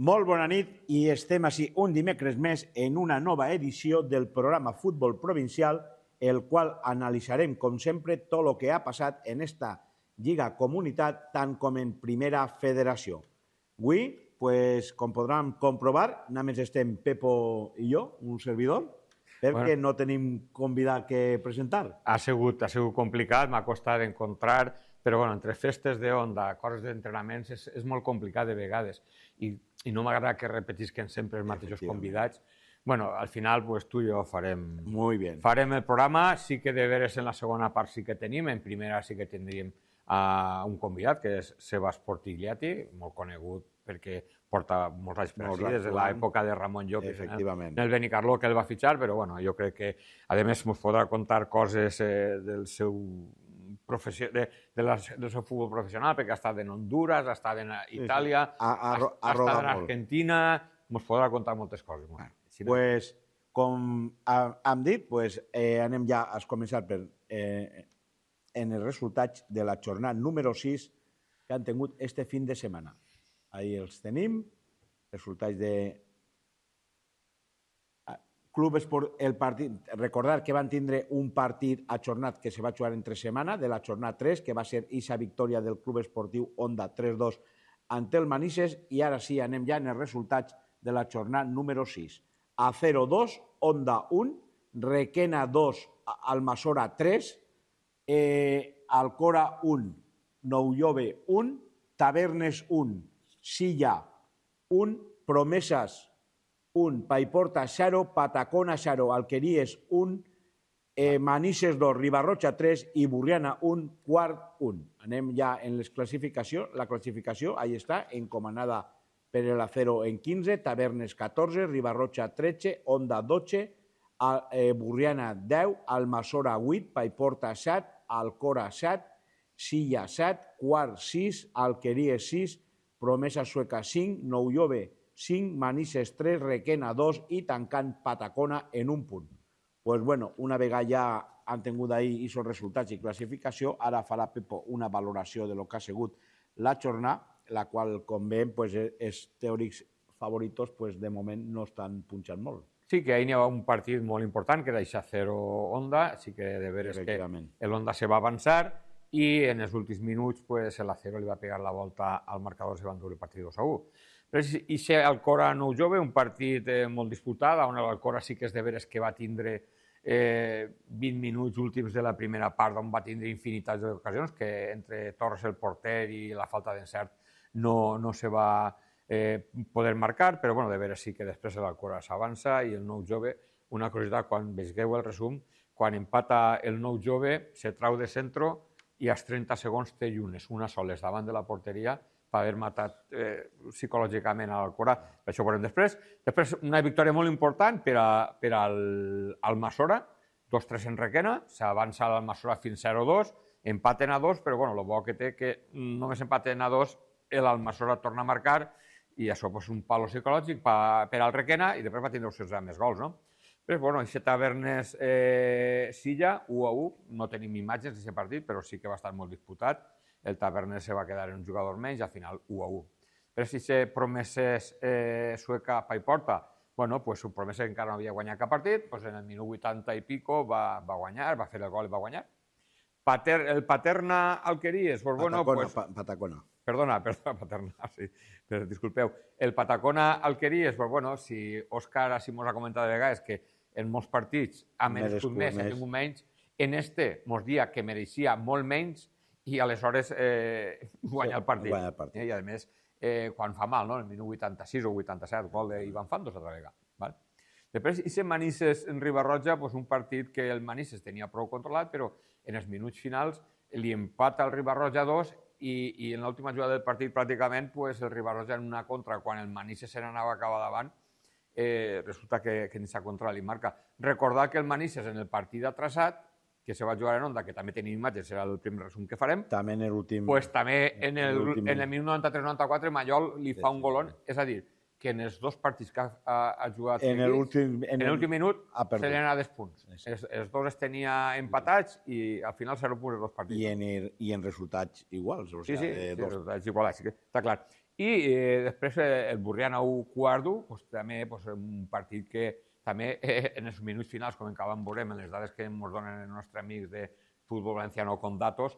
Molt bona nit i estem així un dimecres més en una nova edició del programa Futbol Provincial, el qual analitzarem, com sempre, tot el que ha passat en esta Lliga Comunitat, tant com en Primera Federació. Avui, com podran comprovar, només estem Pepo i jo, un servidor, perquè no tenim convidat que presentar. Ha sigut complicat, m'ha costat encontrar, però entre festes d'Onda, coses d'entrenaments, és molt complicat de vegades. I no m'agrada que repetisquen sempre els mateixos convidats. Al final, tu i jo farem el programa. Sí que de veres en la segona part sí que tenim, en primera sí que tindríem un convidat, que és Sebas Portigliati, molt conegut perquè porta molts anys per aquí, des de l'època de Ramon Llopis, en el Benicarló, que el va fitxar, però jo crec que, a més, ens podrà contar coses del seu futbol professional, perquè ha estat en Honduras, ha estat en Itàlia, ha estat en Argentina, ens podrà contar moltes coses. Doncs, com hem dit, anem ja a començar en els resultats de la jornada número 6 que han tingut este fin de setmana. Ahí els tenim, resultats de Club Esport, el partit. Recordar que van tindre un partit ajornat que se va jugar entre setmana, de la jornada 3, que va ser esa victòria del Club Esportiu Onda 3-2 ante el Manises, i ara sí, anem ja en els resultats de la jornada número 6. Acero 2, Onda 1, Requena 2, Almasora 3, Alcora 1, Noullove 1, Tavernes 1, Silla 1, Promesas 1, Paiporta 0, Patacona 0, Alqueries 1, Manises 2, Ribarroja 3 i Burriana 1, Quart 1. Anem ja en la classificació, ahí està, encomanada per el Acero en 15, Tavernes 14, Ribarroja 13, Onda 12, Burriana 10, Almasora 8, Paiporta 7, Alcora 7, Silla 7, Quart 6, Alqueries 6, Promesa Sueca 5, Noullove 5, Manises 3, Requena 2 i tancant Patacona en un punt. Una vegada ja han tingut ahir aquests resultats i classificació, ara farà Pepo una valoració de lo que ha sigut la jornada, la qual, com veiem, els teòrics favoritos de moment no estan punxant molt. Sí, que ahir n'hi ha un partit molt important, que era això Acero Onda, sí que de veres que l'Onda se va avançar, i en els últims minuts l'Acero li va pegar la volta al marcador, se van dur el partit 2-1. Però i ser Alcora Noullove, un partit molt disputat, on l'Alcora sí que és de veres que va tindre 20 minuts últims de la primera part, on va tindre infinitats d'ocasions, que entre Torres el porter i la falta d'encert no se va poder marcar, però de veres sí que després l'Alcora s'avança i el Noullove, una curiositat, quan veieu el resum, quan empata el Noullove, se trau de centro i als 30 segons té llunes, una soles davant de la porteria, per haver matat psicològicament a l'Alcora. Per això ho veurem després. Després, una victòria molt important per al Almasora, 2-3 en Requena, s'avança l'Almasora fins 0-2, empaten a 2, però el bo que té que només empaten a 2, l'Almasora torna a marcar, i això és un palo psicològic per al Requena, i després va tindre opcions de més gols, no? Però, aquest Tavernes Silla, 1-1, no tenim imatges d'aquest partit, però sí que va estar molt disputat. El Tavernes se va quedar en un jugador menys, al final 1-1. Però si se Promeses Sueca Paiporta, Promeses encara no havia guanyat cap partit, en el minut 80 i pico va guanyar, va fer el gol i va guanyar. El Paterna Alqueries, Patacona. Perdona, Paterna, sí, disculpeu. El Patacona Alqueries, si Òscar així mos ha comentat de vegades que en molts partits ha merescut més, ha tingut menys, en este mos dia que mereixia molt menys i aleshores guanya el partit. I a més, quan fa mal, en el minut 86 o 87, gol d'Ivan Fandos altra vegada. Després, aquest Manises en Ribarroja, un partit que el Manises tenia prou controlat, però en els minuts finals li empata el Ribarroja 2 i en l'última jugada del partit pràcticament el Ribarroja en una contra, quan el Manises se n'anava a acabar davant, resulta que en aquesta contra li marca. Recordar que el Manises en el partit atrasat, que se va jugar en Onda, que també tenim imatges, serà el primer resum que farem, també en l'últim... També en el minut 93-94 Mallol li fa un golón, és a dir, que en els dos partits que ha jugat en l'últim minut se li han anat punts. Els dos es tenia empatats i al final 0 punts els dos partits. I en resultats iguals. Sí, resultats iguals, està clar. I després el Burriana 1 Quardo, també un partit que també en els minuts finals, com encara veurem en les dades que ens donen els nostres amics de futbol valenciano con datos,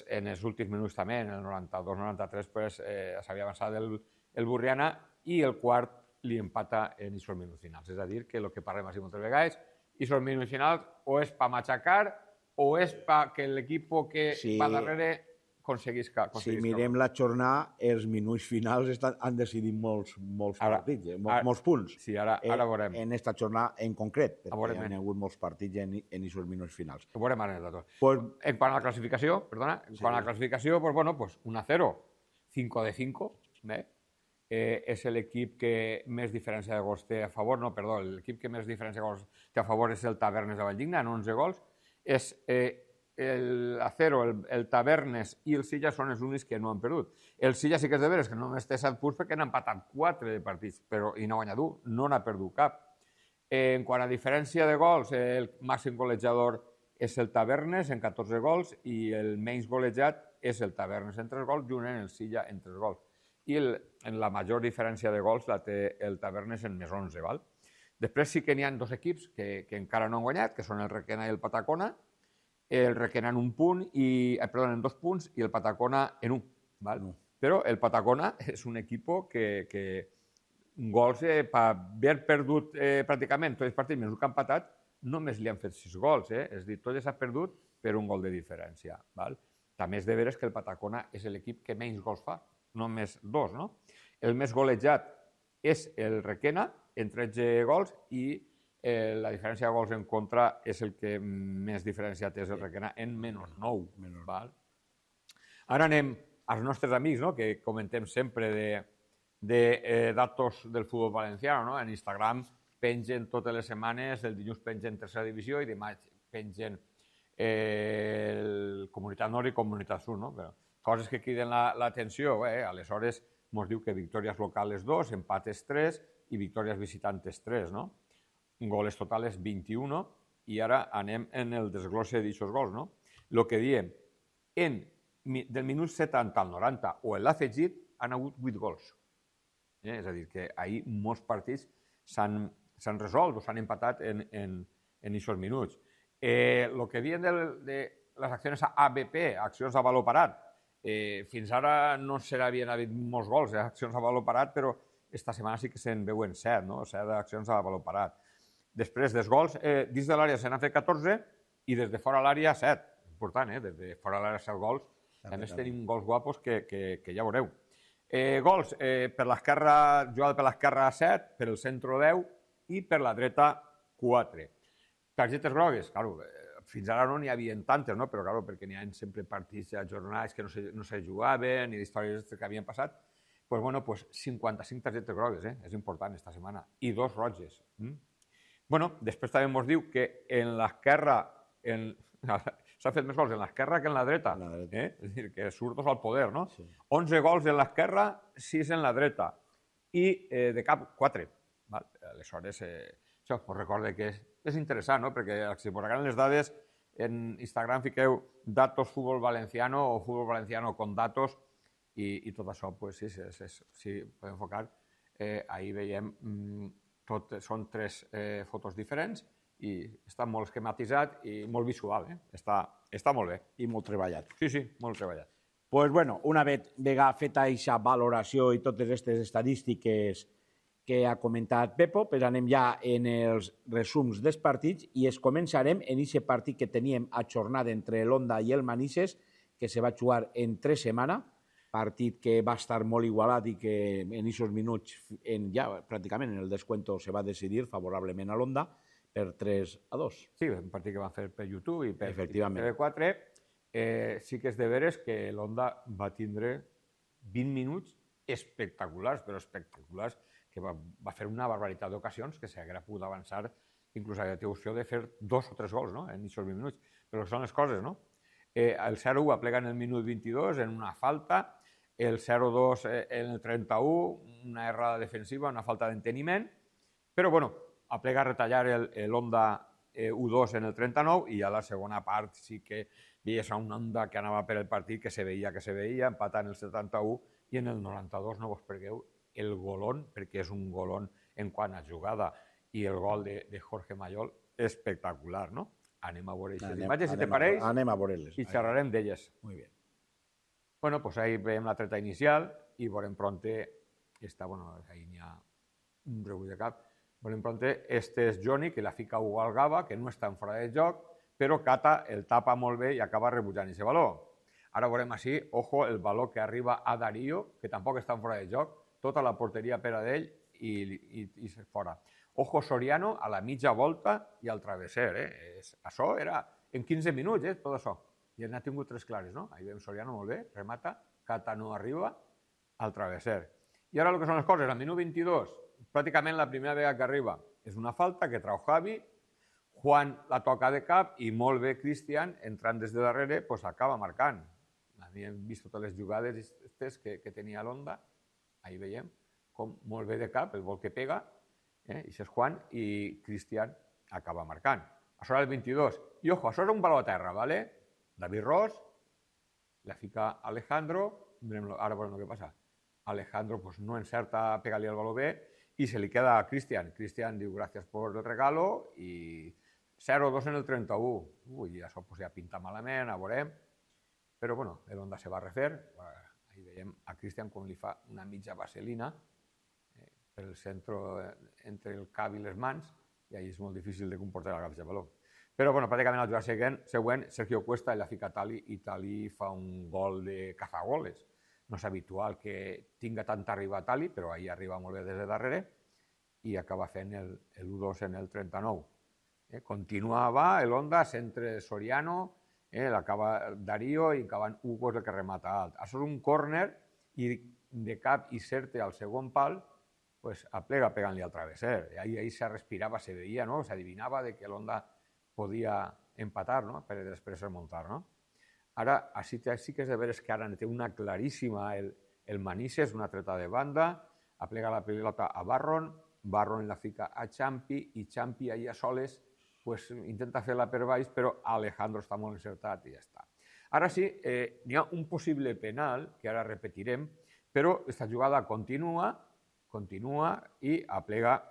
en els últims minuts també, en el 92-93, s'havia avançat el Burriana i el quart li empata en aquests minuts finals. És a dir, que el que parlem així moltes vegades, aquests minuts finals o és per matxacar o és perquè l'equip que va darrere aconseguisca. Si mirem la jornada, els minuts finals han decidit molts partits, molts punts. Sí, ara veurem. En aquesta jornada en concret, perquè hi ha hagut molts partits en aquests minuts finals. Ho veurem ara, datos. En quant a la classificació, pues 1-0, 5 de 5, és l'equip que més diferència de gols té a favor, l'equip que més diferència de gols té a favor és el Tavernes de Valldigna, en 11 gols. És el Acero, el Tavernes i el Silla són els únics que no han perdut. El Silla sí que és de veres que només té 7 punts perquè n'ha empatat 4 de partits i n'ha guanyat 1, no n'ha perdut cap. En quant a diferència de gols, el màxim golejador és el Tavernes en 14 gols i el menys golejat és el Tavernes en 3 gols, junt amb el Silla en 3 gols. I la major diferència de gols la té el Tavernes en més 11. Després sí que n'hi ha 2 equips que encara no han guanyat, que són el Requena i el Patacona. El Requena en 2 punts i el Patacona en 1. Però el Patacona és un equip que gols, per haver perdut pràcticament tots els partits menys que han empatat, només li han fet 6 gols. És a dir, tots s'ha perdut per un gol de diferència. També és de veres que el Patacona és l'equip que menys gols fa, només 2. El més golejat és el Requena, en 13 gols, i la diferència de gols en contra és el que més diferència té, és el Requena, en -9. Ara anem als nostres amics, que comentem sempre de datos del futbol valenciano. En Instagram pengen totes les setmanes, el dilluns pengen tercera divisió i demà pengen Comunitat Nord i Comunitat Sud. Coses que criden l'atenció. Aleshores, ens diu que victòries locals 2, empates 3 i victòries visitantes 3. Goles totales 21, i ara anem en el desglosse d'aquests gols. El que diem, del minut 70 al 90 o l'afegit han hagut 8 gols. És a dir, que ahir molts partits s'han resolt o s'han empatat en aquests minuts. El que diem de les accions ABP, accions a valor parat, fins ara no s'havien hagut molts gols, accions a valor parat, però esta setmana sí que se'n veuen 7, 7 accions a valor parat. Després dels gols, dins de l'àrea se n'han fet 14 i des de fora l'àrea 7. Important, des de fora l'àrea 7 gols. A més tenim gols guapos que ja veureu. Gols, per l'esquerra, jugada per l'esquerra 7, per el centre 10 i per la dreta 4. Targetes grogues, fins ara no n'hi havia tantes, però perquè n'hi ha sempre partits ajornats que no se jugaven ni d'històries que havien passat. Doncs 55 targetes grogues, és important esta setmana, i 2 roges. Després també ens diu que en l'esquerra s'ha fet més gols en l'esquerra que en la dreta. És a dir, que surtos al poder. 11 gols en l'esquerra, 6 en la dreta. I de cap, 4. Aleshores, això us recorda que és interessant, perquè si posaran les dades, en Instagram fiqueu datos futbol valenciano o futbol valenciano con datos i tot això, si podem enfocar, ahir veiem són 3 fotos diferents i està molt esquematitzat i molt visual. Està molt bé. I molt treballat. Sí, molt treballat. Doncs, una vegada feta aquesta valoració i totes aquestes estadístiques que ha comentat Pepo, anem ja en els resums dels partits i començarem en aquest partit que teníem ajornat entre l'Onda i el Manises, que se va jugar en 3 setmanes, partit que va estar molt igualat i que en aquests minuts, ja pràcticament en el descuento, se va decidir favorablement a l'Onda per 3-2. Sí, un partit que van fer per YouTube i per TV4. Sí que és de veres que l'Onda va tindre 20 minuts espectaculars, però espectaculars, que va fer una barbaritat d'ocasions que s'hauria pogut avançar, inclús havia tingut opció de fer 2 o 3 gols en aquests 20 minuts. Però són les coses, El 0-1 aplega en el minut 22 en una falta, el 0-2 en el 31, una errada defensiva, una falta d'enteniment, però aplega a retallar l'Onda 1-2 en el 39 i a la segona part sí que veies una Onda que anava per el partit, que se veia, empatant el 71 i en el 92 no vos perdeu el golón, perquè és un golón en quant a jugada, i el gol de Jorge Mayol espectacular, no? Anem a veure aquestes imatges, si te pareix, i xerrarem d'elles. Muy bien. Bueno, pues ahí veiem la treta inicial i veurem pronte, bueno, ahí n'hi ha un rebull de cap, veurem pronte, este és Johnny, que la fica Hugo Algaba, que no està en fora de joc, però Cata el tapa molt bé i acaba rebutjant aquest baló. Ara veurem així, ojo, el baló que arriba a Darío, que tampoc està en fora de joc, tota la porteria per a d'ell i fora. Ojo Soriano a la mitja volta i al travesser. Això era en 15 minuts, tot això. I n'ha tingut 3 clares, no? Ahí veiem Soriano molt bé, remata, Cata no arriba al travesser. I ara el que són les coses, al minut 22, pràcticament la primera vegada que arriba, és una falta que trau Javi, Juan la toca de cap i molt bé Cristian, entrant des de darrere, acaba marcant. Havíem vist totes les jugades que tenia l'Onda, ahí veiem, com molt bé de cap, el vol que pega, i això és Juan, i Cristian acaba marcant. Això era el 22. I ojo, això era un baló a terra, ¿vale? David Ros, la fica Alejandro, ara veurem el que passa. Alejandro no encerta a pegar-li el baló bé i se li queda a Cristian. Cristian diu gràcies per el regalo i 0-2 en el 31. Ui, això ja pinta malament, a veurem. Però bueno, l'Onda se va refer. Ahí veiem a Cristian com li fa una mitja vaselina per el centre entre el cap i les mans i ahí és molt difícil de comportar la capsa de baló. Però bueno, pràcticament al jugar següent, Sergio Cuesta la fica a Tali i Tali fa un gol de cazagoles. No és habitual que tinga tanta arriba a Tali, però ahí arriba molt bé des de darrere i acaba fent el 1-2 en el 39. Continuava l'Onda, centre Soriano, l'acaba Darío i acabant Hugo és el que remata alt. Això és un córner i de cap i certe al segon pal aplega pegant-li al travesser. Ahí se respirava, se veia, s'adivinava que l'Onda podia empatar per després remuntar. Ara, sí que és de veres que ara té una claríssima el Manises, una treta de banda, aplega la pilota a Barron, Barron la fica a Champi i Champi ahí a soles intenta fer-la per baix, però Alejandro està molt encertat i ja està. Ara sí, n'hi ha un possible penal, que ara repetirem, però aquesta jugada continua i aplega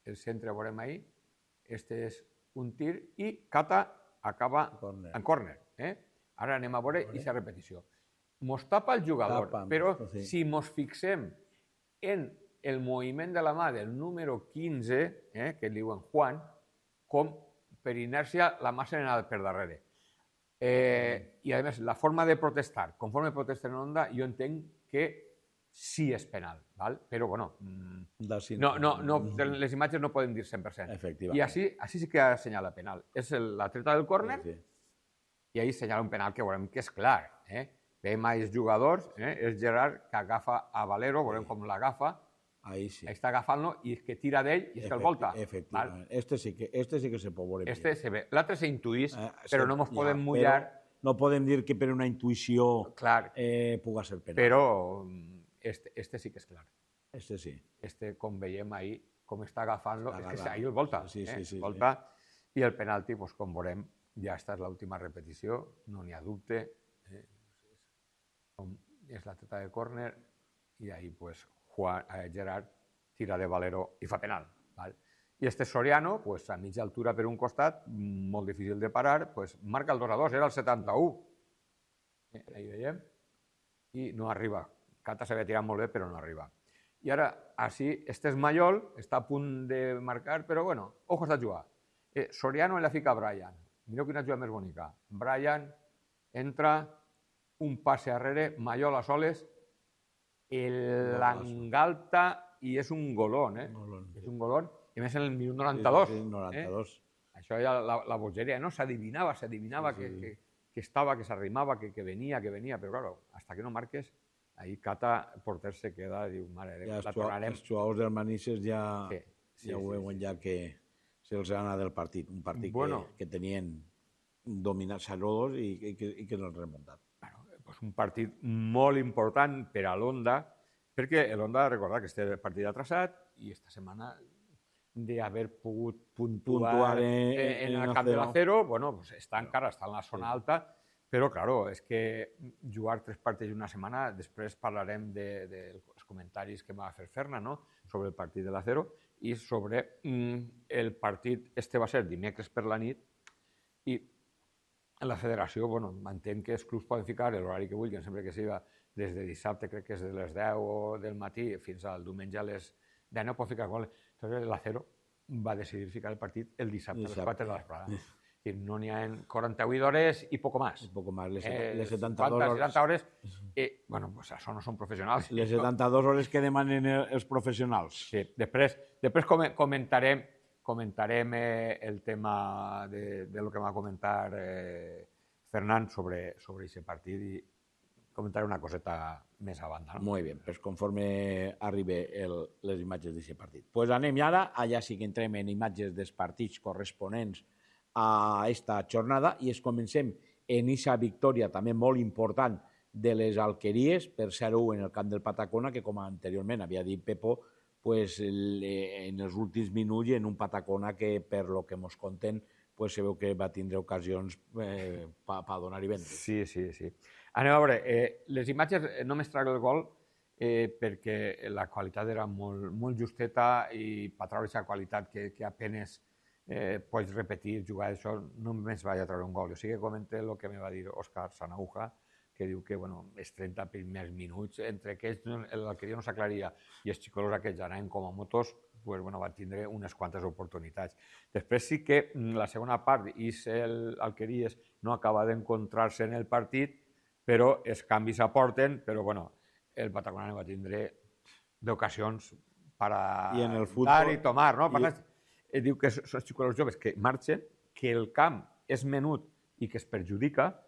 el centre, veurem ahí, este és un tir i Cata acaba en córner. Ara anem a veure aquesta repetició. Mos tapa el jugador, però si mos fixem en el moviment de la mà del número 15, que diuen Juan, com per inèrcia la mà se n'ha anat per darrere. I a més, la forma de protestar, conforme protesta en Onda, jo entenc que sí és penal, però bueno, les imatges no poden dir 100%. I així sí que assenyala penal. És la treta del córner i ahí assenyala un penal que veurem que és clar. Veiem els jugadors, és Gerard que agafa a Valero, veurem com l'agafa, està agafant-lo i és que tira d'ell i és que el volta. Efectivament. Este sí que se pot veure. L'altre s'intuís, però no ens podem mullar. No podem dir que per una intuïció puga ser penal. Però este sí que és clar. Este sí. Este, com veiem ahí, com està agafant-lo, és que ahí el volta. Volta. I el penalti, com veurem, ja esta és l'última repetició, no n'hi ha dubte. És la treta de córner i ahí, Gerard tira de Valero i fa penal. I este Soriano, a mitja altura per un costat, molt difícil de parar, marca el 2-2, era el 71. Ahí veiem. I no arriba. Cata s'havia tirat molt bé, però no arriba. I ara, així, este és Mayol, està a punt de marcar, però bueno, ojo està a jugar. Soriano la fica a Brian. Mireu quina jugada més bonica. Brian entra, un passe arrere, Mayol a soles, l'engalta i és un golón. És un golón. I a més en el minut 92. Això era la bogeria, no? S'adivinava que estava, que s'arrimava, que venia, però claro, hasta que no marques, ahí Cata, el porter se queda i diu, mare, la tornarem. Els jugadors del Manises ja ho veuen ja que se'ls ha anat del partit. Un partit que tenien dominat 0-2 i que no han remuntat. Un partit molt important per a l'Onda, perquè l'Onda, recordar que este partit ha traçat i esta setmana d'haver pogut puntuar en el camp de l'Acero, està encara, està en la zona alta, Però, claro, és que jugar 3 partits una setmana, després parlarem dels comentaris que va fer Fernan, no?, sobre el partit de l'Acero i sobre el partit. Este va ser dimecres per la nit i la federació, bueno, entenc que els clubs poden ficar l'horari que vulguin, sempre que siga des de dissabte, crec que és de les 10 del matí fins al diumenge a les 10, pot ficar qual. Entonces l'Acero va decidir ficar el partit el dissabte a les 4 de la vesprada. No n'hi ha 48 hores i poco más. Poco más, les 72 hores. 70 hores, bueno, pues això no són professionals. Les 72 hores que demanen els professionals. Sí, després comentarem el tema de lo que va comentar Fernan sobre aquest partit i comentaré una coseta més a banda. No? Molt bé, pues conforme arribi les imatges d'aquest partit. Pues anem ara, allà sí que entrem en imatges dels partits corresponents a esta jornada i es comencem en aquesta victòria també molt important de les Alqueries per 0-1 en el camp del Patacona, que com anteriorment havia dit Pepo, pues, en els últims minuts i en un Patacona que per lo que ens conten pues, se veu que va tindre ocasions per donar-hi vendre. Sí. Anem a veure, les imatges no m'estraguen el gol perquè la qualitat era molt justeta i per treure aquesta qualitat que apenas pots repetir, jugar això, només vaig a treure un gol. O sigui que comente el que me va dir Òscar Sanauja, que diu que els 30 primers minuts, entre que l'Alqueria no s'aclaria i els xicolos aquests anaven com a motos, van tindre unes quantes oportunitats. Després sí que la segona part, i l'Alqueries no acaba d'encontrar-se en el partit, però els canvis aporten, però el Patacona va tindre d'ocasions per dar i tomar, no? Diu que són els xicolos joves que marxen, que el camp és menut i que es perjudica,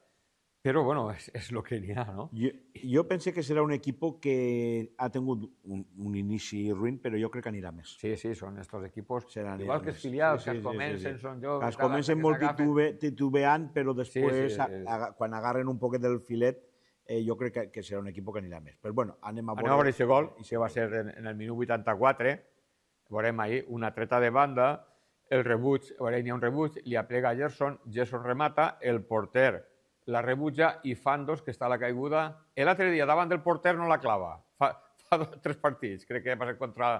però és el que n'hi ha, no? Jo pense que serà un equip que ha tingut un inici ruïn, però jo crec que anirà més. Sí, són estos equipos, igual que els filials, que es comencen, són joves... Es comencen molt titubeant, però després, quan agarren un poquet del filet, jo crec que serà un equip que anirà més. Però bueno, anem a veure aquest gol, i que va ser en el minut 84, veurem ahir una treta de banda, el rebuig, veurem, hi ha un rebuig, li aplega a Gerson remata, el porter la rebutja i Fandos, que està a la caiguda, l'altre dia davant del porter no la clava, fa 3 partits, crec que va ser contra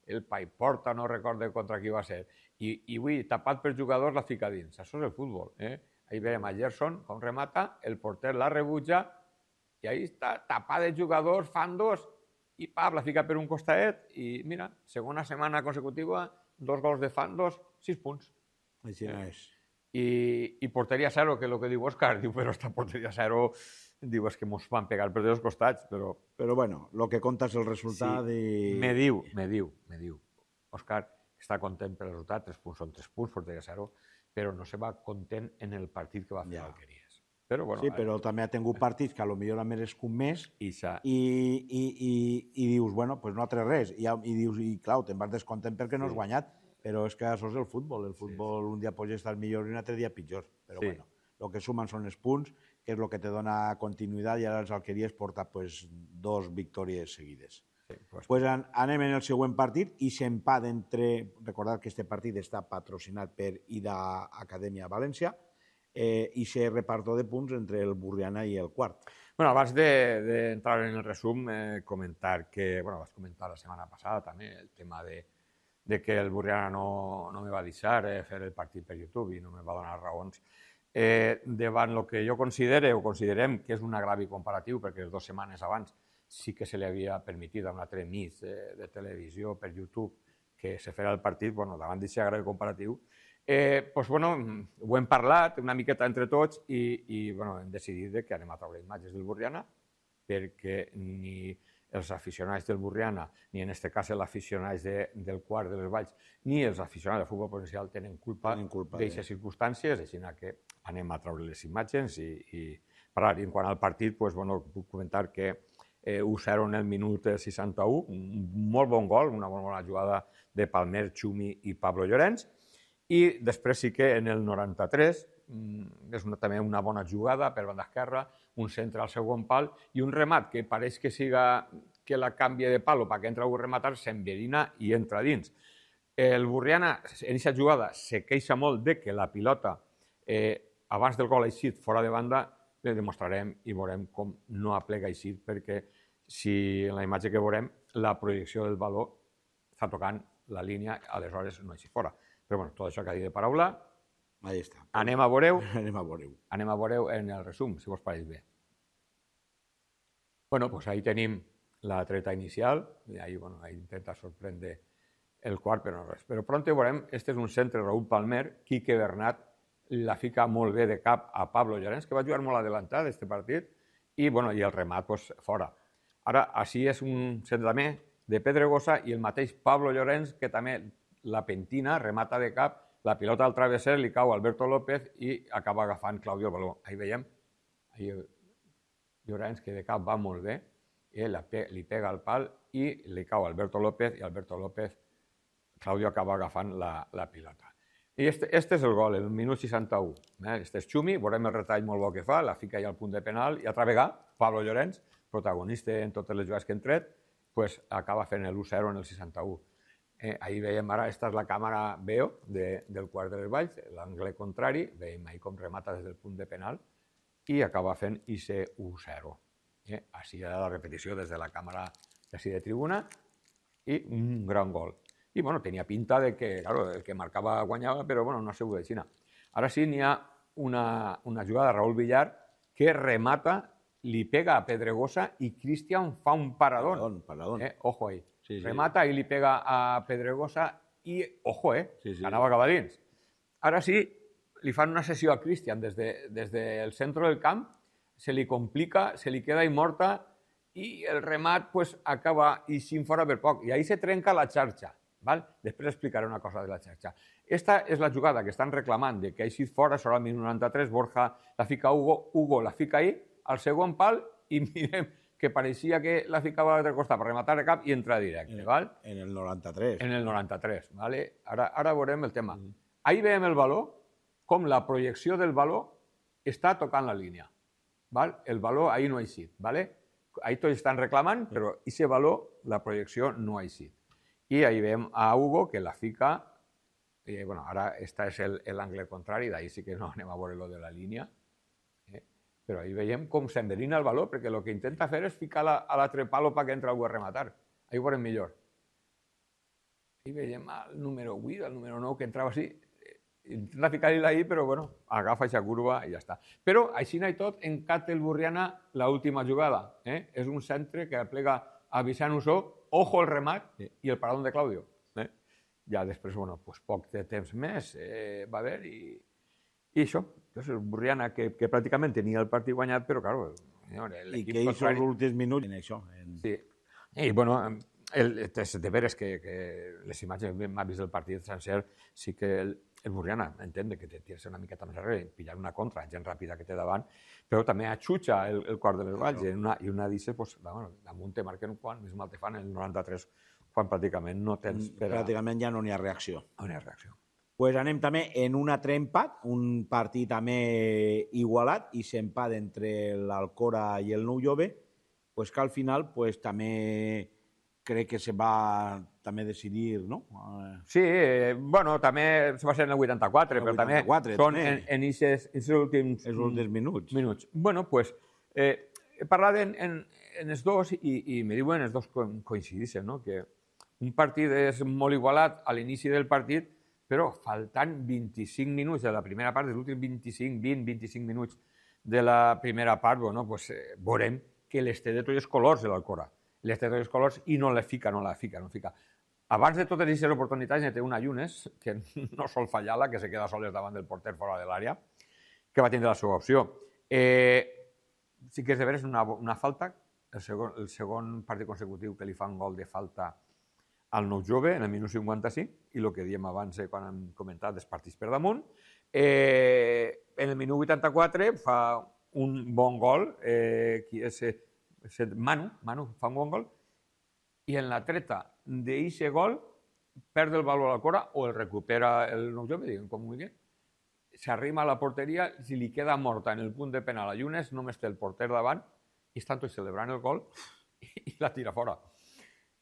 el Paiporta, no recordo contra qui va ser, i avui, tapat per jugadors, la fica dins. Això és el futbol. Ahí veiem a Gerson, com remata, el porter la rebutja, i ahí està tapat de jugadors, Fandos, i la fica per un costadet i mira, segona setmana consecutiva, 2 gols de Fandos, 6 punts. Així no és. I porteria 0, que és el que diu Òscar, diu, però esta porteria 0, diu, és que mos van pegar per dos costats, però... Però bueno, el que compta és el resultat i... Me diu, Òscar està content pel resultat, 3 punts són 3 punts, porteria 0, però no se va content en el partit que va fer l'Alqueries. Sí, però també ha tingut partits que potser ha merescut més i dius, bueno, doncs no ha tret res. I dius, i clar, te'n vas descontent perquè no has guanyat, però és que això és el futbol. El futbol un dia pot estar millor i un altre dia pitjor. Però bueno, el que sumen són els punts, que és el que te dona continuïtat, i ara els Alqueries porta 2 victòries seguides. Anem en el següent partit i s'empat entre... Recordar que aquest partit està patrocinat per IDA Acadèmia València, i se reparto de punts entre el Burriana i el quart. Abans d'entrar en el resum, comentar que, vas comentar la setmana passada també el tema de que el Burriana no me va deixar fer el partit per YouTube i no me va donar raons. Davant el que jo considerem que és un agravi comparatiu, perquè 2 setmanes abans sí que se li havia permitit a un altre mig de televisió per YouTube que se fera el partit, davant d'aquest agravi comparatiu, ho hem parlat una miqueta entre tots i hem decidit que anem a treure imatges del Burriana perquè ni els aficionats del Burriana, ni en aquest cas els aficionats del quart de les Valls, ni els aficionats del futbol provincial tenen culpa d'aquestes circumstàncies, així que anem a treure les imatges i parlar. I quant al partit, puc comentar que 1-0 en el minut 61, un molt bon gol, una bona jugada de Palmer, Xumi i Pablo Llorens. I després sí que en el 93 és també una bona jugada per banda esquerra, un centre al segon pal i un remat que pareix que la canvia de palo perquè entra algú a rematar, s'enverina i entra dins. El Burriana en aquesta jugada se queixa molt de que la pilota abans del gol ha eixit fora de banda li demostrarem i veurem com no aplega així, perquè si en la imatge que veurem la projecció del valor està tocant la línia, aleshores no així fora. Però bueno, tot això que ha dit de paraula, ahí està. Anem a veure-ho. Anem a veure-ho en el resum, si vos pareix bé. Bueno, pues ahí tenim la treta inicial, i ahí, bueno, ahí intenta sorprendre el quart, però no res. Però pront veurem, este és un centre, Raúl Palmer, Quique Bernat la fica molt bé de cap a Pablo Llorens, que va jugar molt adelantat este partit, i, bueno, i el remat, pues, fora. Ara, així és un centre també de Pedregosa i el mateix Pablo Llorens, que també la pentina, remata de cap, la pilota al travesser li cau a Alberto López i acaba agafant Claudio el valor. Ahí veiem, Llorens, que de cap va molt bé, li pega al pal i li cau a Alberto López, i Alberto López, Claudio acaba agafant la pilota. I este és el gol, el minut 61. Este és Xumi, veurem el retall molt bo que fa, la fica ja al punt de penal, i altra vegada, Pablo Llorens, protagonista en totes les jugades que han tret, pues acaba fent l'1-0 en el 61. Ahí veiem ara, esta és la càmera veo del quart de les Valls, l'angle contrari, veiem ahí com remata des del punt de penal i acaba fent IC 1-0. Així hi ha la repetició des de la càmera de tribuna i un gran gol. I, bueno, tenia pinta de que, claro, el que marcava guanyava, però, bueno, no ha sigut així. Ara sí, n'hi ha una jugada de Raúl Villar que remata, li pega a Pedregosa i Cristian fa un paradón. Ojo ahí. Remata i li pega a Pedregosa i, ojo, anava cap a dins. Ara sí, li fan una sessió a Cristian des del centre del camp, se li complica, se li queda immorta i el remat acaba eixint fora per poc. I ahí se trenca la xarxa. Després explicaré una cosa de la xarxa. Esta és la jugada que estan reclamant de que ha eixit fora, sobre el minut 93, Borja la fica a Hugo la fica ahí, al segon pal, i mirem que pareixia que la ficava a l'altre costat per rematar el cap i entra directe. En el 93. En el 93. Ara veurem el tema. Ahí veiem el valor, com la projecció del valor està tocant la línia. El valor ahí no ha eixit. Ahí tots estan reclamant, però aquest valor, la projecció no ha eixit. I ahí veiem a Hugo que la fica, ara este és l'angle contrari, d'ahí sí que no anem a veure lo de la línia, però ahí veiem com s'enverina el valor, perquè el que intenta fer és ficar a l'altre palo perquè entra algú a rematar. Ahí ho veurem millor. Ahí veiem el número 8, el número 9 que entrava així, intenta ficar-li ahí, però bueno, agafa aquesta curva i ja està. Però així i tot, en Catel Burriana, l'última jugada. És un centre que aplega a Vicent Ussó, ojo el remat i el paradón de Claudio. Ja després, poc de temps més va haver i això. El Burriana, que pràcticament tenia el partit guanyat, però, clar... I que ells els últims minuts en això. Sí. I, bueno, de veres que les imatges que m'ha vist del partit sencer, sí que el Burriana entén que té que ser una miqueta més darrere, pillar una contra, gent ràpida que té davant, però també atxutxa el quart de les Valls i una d'ixes, damunt te marquen quan més mal te fan el 93, quan pràcticament no tens... Pràcticament ja no n'hi ha reacció. No n'hi ha reacció. Pues anem també en un altre empat, un partit també igualat, i s'empat entre l'Alcora i el Nou Jove, pues que al final pues també crec que se va també decidir, no? Sí, bueno, també va ser en el 84, però també són en aquests últims minuts. Bueno, pues he parlat en els dos i me diuen els dos coincideixen, no? Que un partit és molt igualat a l'inici del partit, però faltant 25 minuts de la primera part, dels últims 20-25 minuts de la primera part, bueno, pues veurem que les té de tots els colors de l'Alcora. Les té de tots els colors i no la fica. Abans de totes aquestes oportunitats ne té una Yunes, que no sol fallar-la, que se queda soles davant del porter fora de l'àrea, que va tindre la seva opció. Sí que és de veres una falta, el segon partit consecutiu que li fan gol de falta al Nou Jove, en el minut 55, i el que diem abans quan hem comentat dels partits per damunt. En el minut 84 fa un bon gol, Manu fa un bon gol, i en la treta d'aquest gol perd el valor a l'Alcora o el recupera el Nou Jove, diguem com vulgui, s'arrima a la porteria, si li queda morta en el punt de penal a Yunes, només té el porter davant i estan tots celebrant el gol i la tira fora.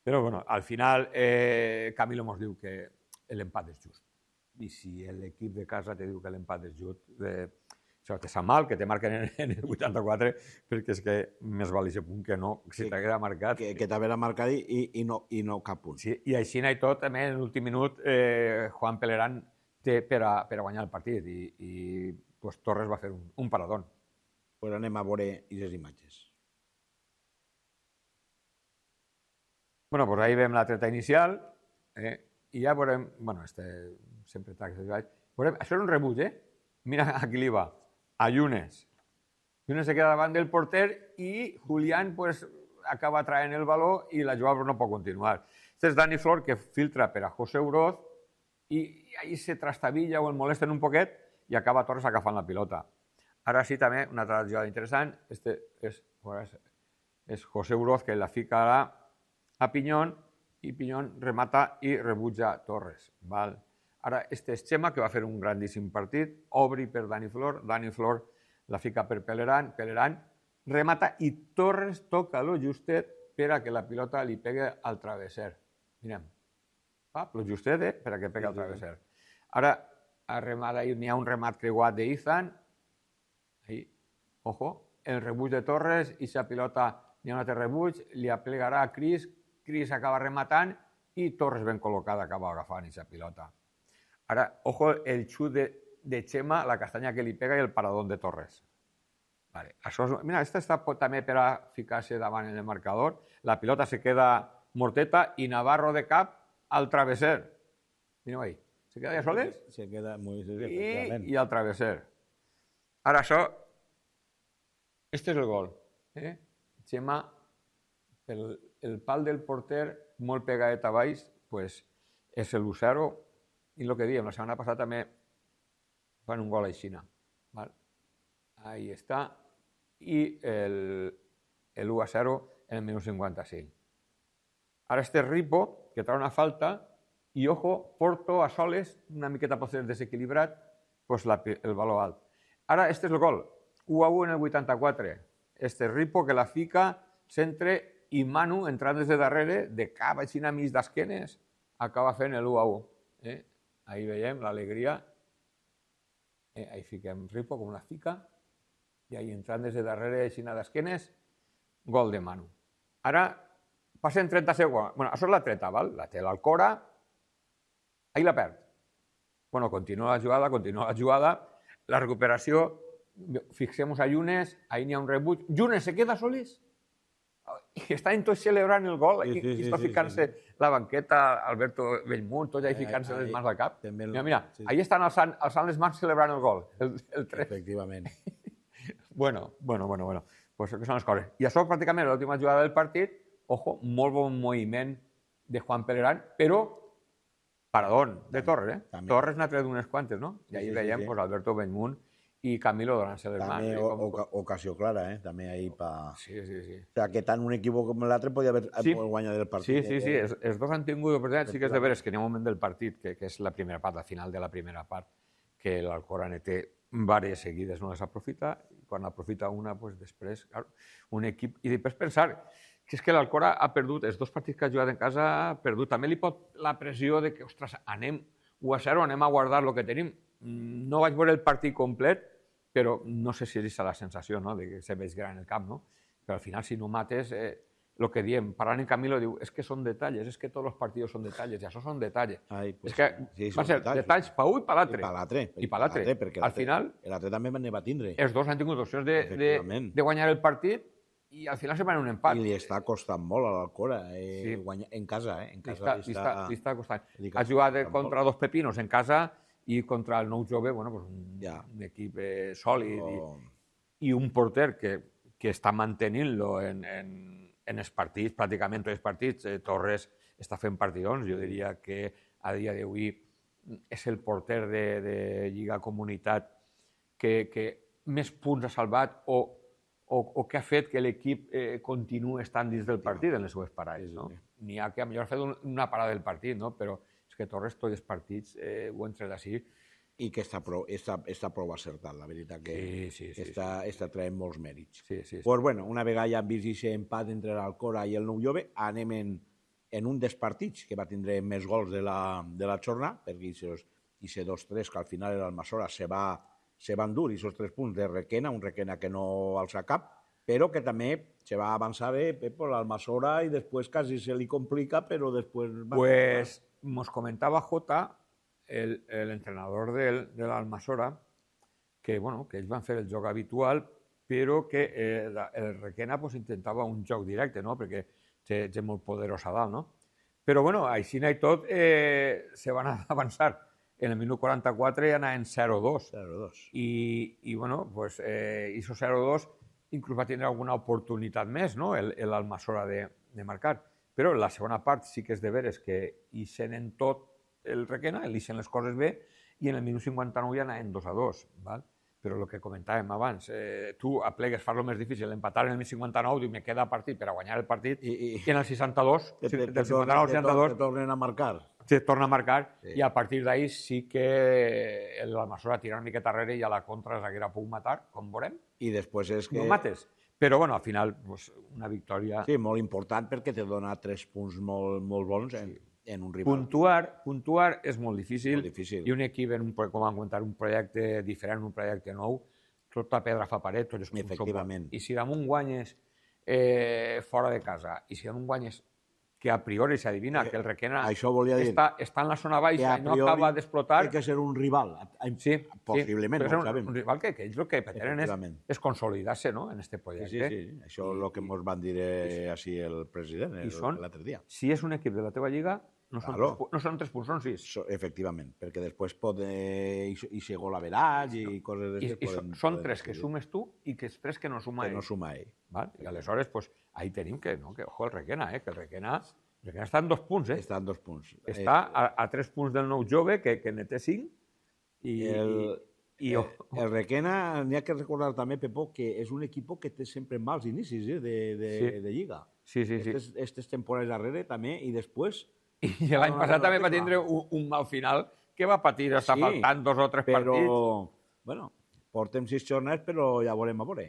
Però, bueno, al final Camilo ens diu que l'empat és just. I si l'equip de casa te diu que l'empat és just, Sí. Te sap mal que te marquen en el 84, perquè és que més val aquest punt que no, si t'haguera marcat. Que t'haguera marcat i no cap punt. Sí, i així i tot, també, en l'últim minut, Juan Pelerán té per a guanyar el partit i pues, Torres va fer un paradón. Pues anem a veure aquestes imatges. Bueno, pues ahí veiem la treta inicial i ja veurem, bueno, sempre tractes de baix, veurem, això és un rebuig, Mira a qui li va, a Yunes. Yunes se queda davant del porter i Julián pues, acaba traient el baló i la jugada no pot continuar. Este és Dani Flor que filtra per a José Uroz i ahí se trastabilla o el molesten un poquet i acaba Torres agafant la pilota. Ara sí també, una altra jugada interessant, és José Uroz que la fica a Piñón i Piñón remata i rebutja Torres. Val? Ara, este és Chema, que va fer un grandíssim partit, obri per Dani Flor la fica per Pelerán remata i Torres toca lo justet per a que la pilota li pegue al travesser. Mirem, lo justet per a que pegue al travesser. Ara, n'hi ha un remat creuat d'Izan, ojo, el rebuig de Torres, i la pilota n'hi ha un altre rebuig, li aplegarà a Cris acaba rematant i Torres ben col·locada acaba agafant aquesta pilota. Ara, ojo, el xut de Chema, la castanya que li pega i el paradón de Torres. Vale. Mira, esta està també per a ficar-se davant en el marcador. La pilota se queda morteta i Navarro de cap al travesser. Mireu ahí. Se queda ja soles? Se queda muy... I al travesser. Ara això... Este és el gol. Chema, el pal del porter, molt pegadet a baix, pues, és el 1-0. I el que dèiem, la setmana passada també fan un gol així. Ahí està. I el 1-0 en el minut 55. Ara este Ripo, que trau una falta, i ojo, Porto a soles, una miqueta pot ser desequilibrat, pues el valor alt. Ara este és el gol, 1-1 en el 84. Este Ripo que la fica, centre, i Manu, entrant des de darrere, de cap així a mig d'esquenes, acaba fent el 1-1. Ahí veiem l'alegria. Ahí fiquem Ripo com la fica. I ahí entrant des de darrere així d'esquenes, gol de Manu. Ara passen 30 segons. Bueno, això és la treta, val? La té l'Alcora. Ahí la perd. Bueno, continua la jugada. La recuperació, fixem-nos a Yunes, ahí n'hi ha un rebuig. Yunes se queda solis. I estan tots celebrant el gol i està ficant-se la banqueta, Alberto Bellmunt, tots ahí ficant-se les mans al cap. Mira, ahí estan alçant les mans celebrant el gol, el 3. Efectivament. Bueno. Pues que són les coses. I això pràcticament l'última jugada del partit, ojo, molt bon moviment de Juan Pelerán, però paradón de Torres, Torres n'ha tret unes quantes, no? I ahí veiem Alberto Bellmunt i Camilo donant-se les mans. També ocasió clara, també ahí pa... Sí. O sigui, que tant un equip com l'altre podia haver guanyat el partit. Sí. Els dos han tingut oportunitats. Sí que és de veres que n'hi ha un moment del partit, que és la primera part, la final de la primera part, que l'Alcora ne té diverses seguides, no les aprofita, i quan aprofita una, després, un equip... I després pensar que és que l'Alcora ha perdut, els dos partits que ha jugat en casa ha perdut. També li pot la pressió de que, ostres, anem 1-0, anem a guardar el que tenim. No vaig veure el partit complet, però no sé si és la sensació, no?, de que se veig gran el camp, no? Però al final, si no mates, el que diem, parlant en Camilo, diu, és que són detalles, és que tots els partits són detalles, i això són detalles. És que van ser detalls per un i per l'altre. I per l'altre. Perquè al final... L'altre també ne va tindre. Els dos han tingut opcions de guanyar el partit i al final se van un empat. I li està costant molt a l'Alcora guanyar en casa. Li està costant. Ha jugat contra dos pepinos en casa i contra el Nou Jove, un equip sòlid i un porter que està mantenint-lo en els partits, pràcticament tots els partits. Torres està fent partidons, jo diria que a dia d'avui és el porter de Lliga Comunitat que més punts ha salvat o que ha fet que l'equip continuï estant dins del partit en les seves parades. N'hi ha que potser ha fet una parada del partit, però és que Torres tots els partits ho han tret així. I que està prou acertat, la veritat que està traient molts mèrits. Doncs bueno, una vegada ja hem vist aquest empat entre l'Alcora i el Nou Jove, anem en un dels partits que va tindre més gols de la jornada, perquè aquest 2-3, que al final l'Almassora se va se van dur aquests 3 punts de Requena, un Requena que no alça cap, però que també se va avançar per l'Almassora i després quasi se li complica, però després... Pues nos comentaba Jota, el entrenador de l'Almassora, que, bueno, que ells van fer el joc habitual, però que el Requena pues, intentava un joc directe, no? Perquè té gent molt poderosa a dalt, no? Però, bueno, així i tot se van avançar. En el minut 44 ja anaven 0-2. 0-2. I, bueno, pues, això 0-2 inclús va tindre alguna oportunitat més, no?, l'Almassora de marcar. Però la segona part sí que és de veres que hi senen tot el Requena, hi senen les coses bé, i en el minut 59 ja anaven 2-2, val? Però el que comentàvem abans, tu aplegues, fas-lo més difícil, empatar en el 59, diu, me queda partit per a guanyar el partit, i en el 62, del 59 al 62, te tornen a marcar. Se torna a marcar, i a partir d'ahí sí que l'Almassora tira una miqueta darrere i a la contra s'haguera pogut matar, com veurem. I després és que... No mates. Però, bueno, al final, pues, una victòria... Sí, molt important perquè te dona 3 punts molt bons en un rival. Puntuar és molt difícil. Molt difícil. I un equip, com vam comentar, un projecte diferent, un projecte nou, tota pedra fa paret, tots els punts són bons. I si damunt guanyes fora de casa, i si damunt guanyes que a priori s'adivina que el Requena està en la zona baixa i no acaba d'explotar... Té que ser un rival, possiblement, no ho sabem. Un rival que ells el que pretenen és consolidar-se en aquest projecte. Sí, això és el que ens van dir així el president l'altre dia. Si és un equip de la teva lliga, no són 3 punts, són 6. Efectivament, perquè després pot ser gol average i coses d'aquestes. Són 3 que sumes tu i que és 3 que no suma ell. Que no suma ell. I aleshores, ahí tenim que, ojo, el Requena, que el Requena està en 2 punts. Està en 2 punts. Està a 3 punts del Nou Jove, que ne té 5. El Requena, n'hi ha que recordar també, Pepó, que és un equip que té sempre mals inicis de lliga. Sí. Aquestes temporades darrere també, i després... I l'any passat també va tindre un mal final que va patir, està faltant 2 o 3 partits. Però, bueno, portem 6 jornades, però ja veurem a veure.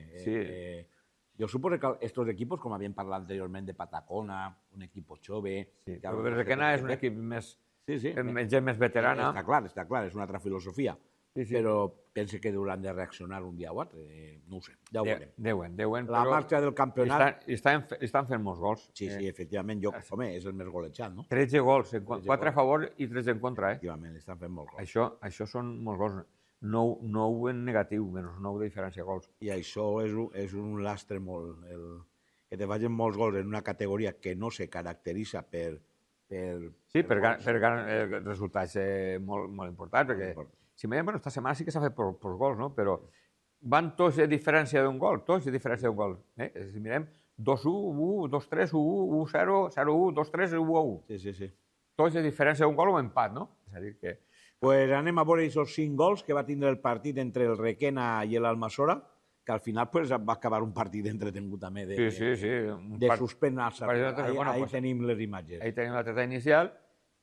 Jo suposo que estos equipos, com havíem parlat anteriorment de Patacona, un equip jove... El Requena és un equip més gent més veterana. Està clar, és una altra filosofia. Però pense que hauran de reaccionar un dia o altre. No ho sé, ja ho veurem. Deuen. La marxa del campionat... Estan fent molts gols. Sí, efectivament. Home, és el més golejat, no? 13 gols, 4 a favor i 3 en contra. Efectivament, estan fent molts gols. Això són molts gols. 9 en negatiu, menys 9 de diferència de gols. I això és un lastre molt. Que te facin molts gols en una categoria que no se caracteritza per resultats molt importants, perquè si mirem, esta setmana sí que s'ha fet per gols, no? Però van tots de diferència d'un gol, Si mirem 2-1, 1-1, 2-3, 1-1, 1-0, 0-1, 2-3, 1-1. Sí. Tots de diferència d'un gol o empat, no? És a dir que... Pues anem a veure aquests 5 gols que va tindre el partit entre el Requena i l'Almassora, que al final va acabar un partit entretengut també de suspens. Ahí tenim les imatges. Ahí tenim la treta inicial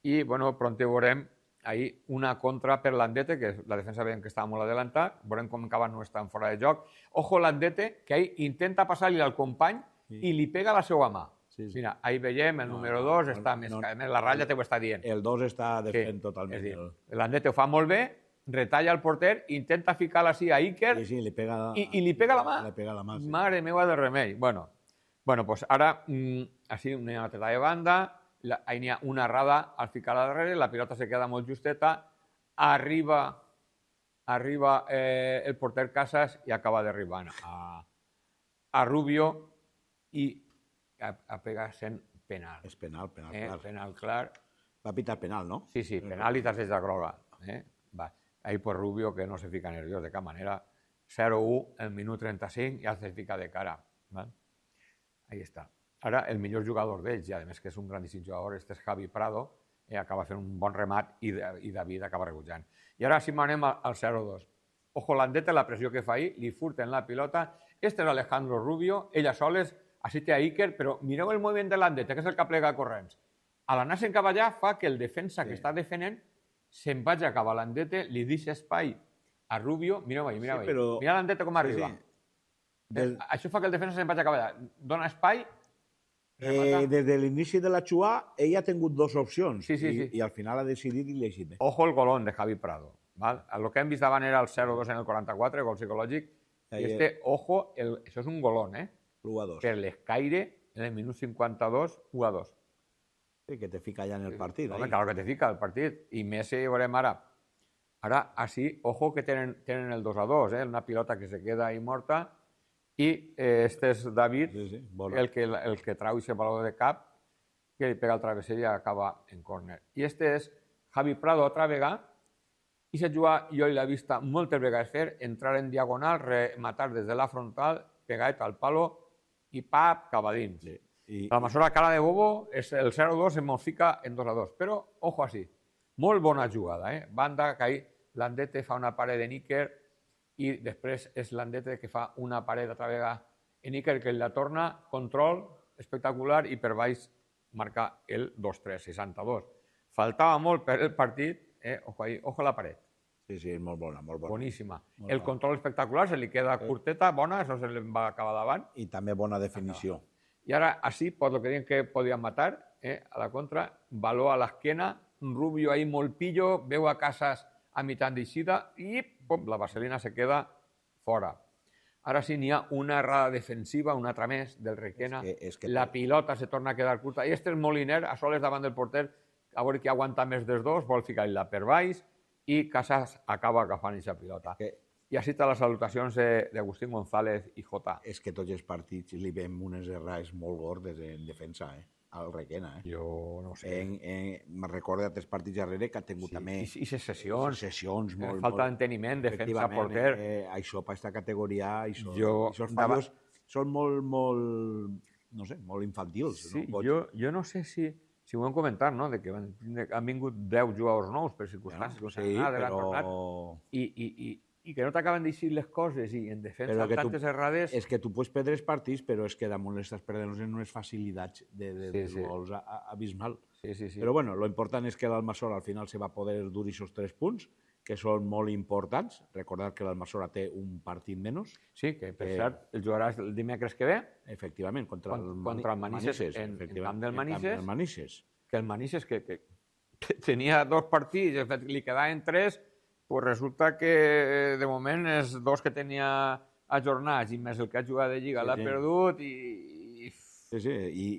i, bueno, pronto veurem ahí una contra per Landete, que la defensa veiem que estava molt adelantat, veurem com acaba no estan fora de joc. Ojo Landete, que ahí intenta passar-li al company i li pega la seva mà. Mira, ahí veiem el número 2, està més... La ratlla te ho està dient. El 2 està desfent totalment. Landete ho fa molt bé, retalla el porter, intenta ficar-la així a Iker i li pega la mà. Mare meva de remei. Bueno, pues ara, així una treta de banda, ahí n'hi ha una errada al ficar-la darrere, la pilota se queda molt justeta, arriba el porter Casas i acaba derribant a Rubio i a pegar sent penal. És penal, clar. Penal clar. Va pitar penal, no? Sí, penal i targeta groga. Ahí pues Rubio, que no se fica nerviós de cap manera, 0-1, el minut 35, ja se fica de cara. Ahí està. Ara, el millor jugador d'ells, i a més que és un grandíssim jugador, este és Javi Prado, acaba fent un bon remat i David acaba rebutjant. I ara sí anem al 0-2. Ojo, Landete, la pressió que fa ahir, li furten la pilota. Este és Alejandro Rubio, ella soles, així té a Iker, però mireu el moviment de Landete, que és el que plega corrents. A l'anar-se'n cap allà fa que el defensa que està defendent se'n vagi cap a Landete, li deixa espai a Rubio, mireu ahí. Mira Landete com arriba. Això fa que el defensa se'n vagi cap allà. Dona espai. Des de l'inici de la Xua, ella ha tingut 2 opcions i al final ha decidit i l'ha eixit bé. Ojo el golón de Javi Prado. Val? El que hem vist davant era el 0-2 en el 44, gol psicològic, i ojo, això és un golón, l'1-2. Per l'Escaire, en el minut 52, 1-2. Sí, que te fica ja en el partit. Home, claro que te fica el partit. I més si veurem ara. Ara, així, ojo que tenen el 2-2, una pilota que se queda ahí morta, i este és David, el que trau aquest baló de cap, que li pega al travesser i acaba en córner. I este és Javi Prado, altra vegada, i se juga, jo l'he vist moltes vegades fer, entrar en diagonal, rematar des de la frontal, pegat al palo, i pap, cap a dins. La Almassora cara de bobo, el 0-2 se mos fica en 2-2. Però, ojo així, molt bona jugada. Banda, que ahí Landete fa una paret de Níker i després és Landete que fa una paret altra vegada en Níker que la torna, control espectacular i per baix marca el 2-3, 62. Faltava molt per el partit, ojo ahí, ojo la paret. Sí, sí, molt bona, molt bona. Boníssima. El control espectacular, se li queda curteta, bona, això se li va acabar davant. I també bona definició. I ara, així, per lo que diuen que podien matar, a la contra, baló a l'esquena, Rubio ahí molt pillo, veu a Casas a mitjan d'eixida i pum, la vaselina se queda fora. Ara sí, n'hi ha una errada defensiva, una altra més del Requena, la pilota se torna a quedar curta, i este és Moliner, a soles davant del porter, a veure qui aguanta més dels dos, vol ficar-la per baix, i Casas acaba agafant aquesta pilota. I així estan les salutacions d'Agustín González i Jota. És que tots els partits li veiem unes errades molt gordes en defensa, al Requena. Jo no sé. Me recordo d'altres partits darrere que ha tingut també... I ses sessions. molt... Falta d'enteniment, defensa, porter. Això, per aquesta categoria, aquests fallos són molt, no sé, molt infantils. Sí, jo no sé si ho hem comentat, no?, que han vingut 10 jugadors nous per circumstàncies. Sí, però... I que no t'acaben d'eixir les coses i en defensa tantes errades... És que tu pots perdre els partits, però és que damunt estàs perdent en unes facilitats de gols abismal. Però bueno, lo important és que l'Almassora al final se va poder dur aquests 3 punts, que són molt importants. Recordar que l'Almassora té un partit menys. Sí, que per cert el jugaràs el dimecres que ve. Efectivament, contra el Manises, en camp del Manises. Que el Manises, que tenia 2 partits, li quedaven 3, pues resulta que de moment els 2 que tenia ajornats i més el que ha jugat de Lliga l'ha perdut i... Sí,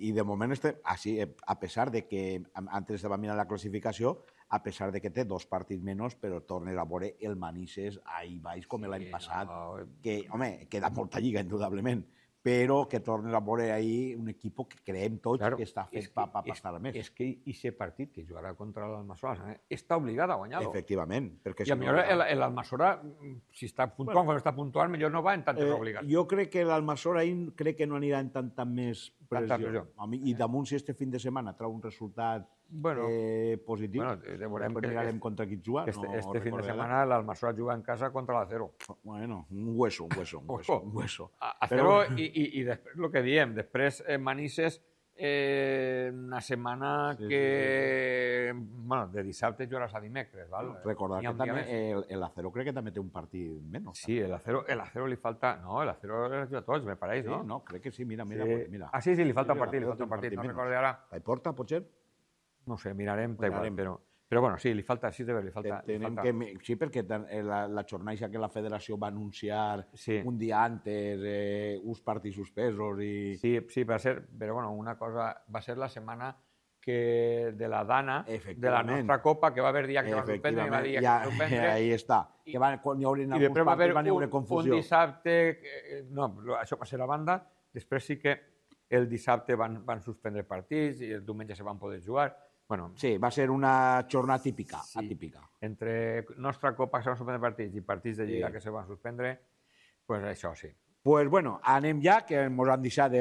i de moment, així, a pesar de que antes va mirar la classificació, a pesar de que té 2 partits menys, però tornes a veure el Manises ahí baix com l'any passat, que, home, queda molta Lliga, indudablement, però que tornes a veure ahí un equip que creiem tots que està fet per passar més. És que aquest partit que jugarà contra l'Almassora està obligat a guanyar-lo. Efectivament. I a millor l'Almassora, si està puntuant, quan està puntuant, millor no va en tantes obligacions. Jo crec que l'Almassora crec que no anirà en tanta més pressió. I damunt, si este fin de setmana trau un resultat positiu, després mirarem contra qui juga. Este fin de setmana l'Almassora juga en casa contra l'Acero. Bueno, un hueso. Acero i després el que diem, després Manises, una setmana que, bueno, de dissabte jugaràs a dimecres, val? Recordar que també l'Acero crec que també té un partit menys. Sí, l'Acero li falta... No, l'Acero els juga tots, me pareix, no? No, crec que sí, mira. Ah, sí, li falta un partit, no recordo ara. Porta, potser? No sé, mirarem, però bueno, sí, li falta. Sí, sí, perquè la jornada que la federació va anunciar un dia antes uns partits suspesos i... Sí, però bueno, una cosa, va ser la setmana de la Dana, de la nostra Copa, que va haver dia que va suspendre i va dir que va suspendre. Ahí està. I després va haver un dissabte... No, això va ser la banda. Després sí que el dissabte van suspendre partits i el diumenge se van poder jugar. Bueno, sí, va ser una jornada típica. Entre nostra Copa que se van suspendre partits i partits de Lliga que se van suspendre, pues això sí. Pues bueno, anem ja, que ens han deixat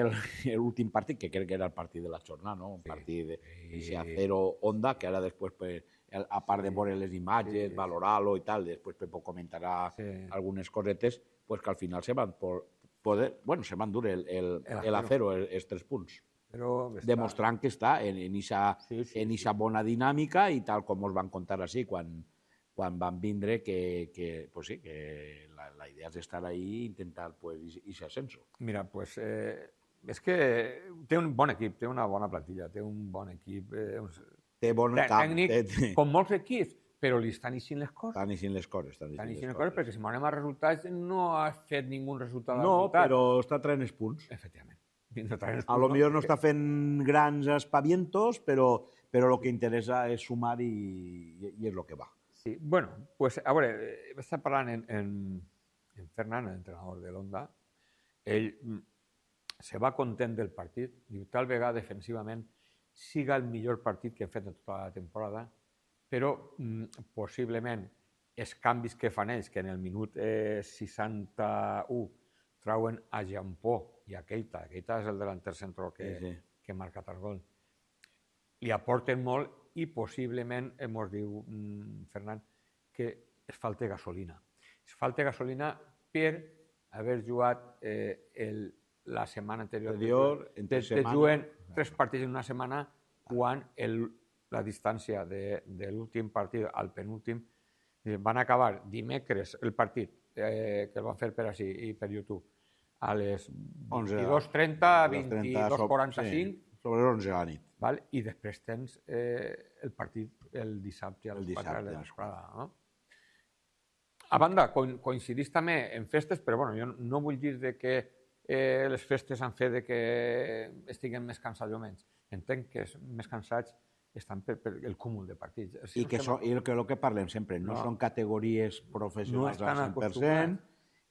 l'últim partit, que crec que era el partit de la jornada, no? Un partit d'Acero Onda, que ara després, a part de veure les imatges, valorar-lo i tal, després Pepo comentarà algunes cosetes, pues que al final se van dur l'Acero, els 3 punts. Demostrant que està en aquesta bona dinàmica i tal com us van contar així quan van vindre que la idea és estar ahí i intentar aquest ascenso. Mira, pues és que té un bon equip, té una bona plantilla, té un bon equip, té bon camp, tècnic, com molts equips, però li estan eixint les coses. Estan eixint les coses. Estan eixint les coses perquè si m'anem a resultats no ha fet ningú resultat. No, però està traient els punts. Efectivament. No a lo millor no està fent grans espavientos, però el que interessa és sumar i és el que va. Sí, bueno, pues a veure, està parlant en Fernán, l'entrenador de l'Honda, ell se va content del partit, diu, tal vegada defensivament siga el millor partit que hem fet en tota la temporada, però possiblement els canvis que fan ells, que en el minut 61 trauen a Jampó i a Keita, Keita és el delanter central que ha marcat el gol, li aporten molt i possiblement, ens diu Fernán, que es falta gasolina. Es falta gasolina per haver jugat la setmana anterior. Juguen 3 partits en una setmana quan la distància de l'últim partit al penúltim van acabar dimecres el partit que el van fer per així i per YouTube a les 22:30, 22:45 sobre les 11 de la nit. I després tens el partit el dissabte a les 4 de la vesprada. A banda, coincidís també en festes, però jo no vull dir que les festes han fet que estiguem més cansats o menys. Entenc que més cansats estan per el cúmul de partits. I el que parlem sempre, no són categories professionals al 100%,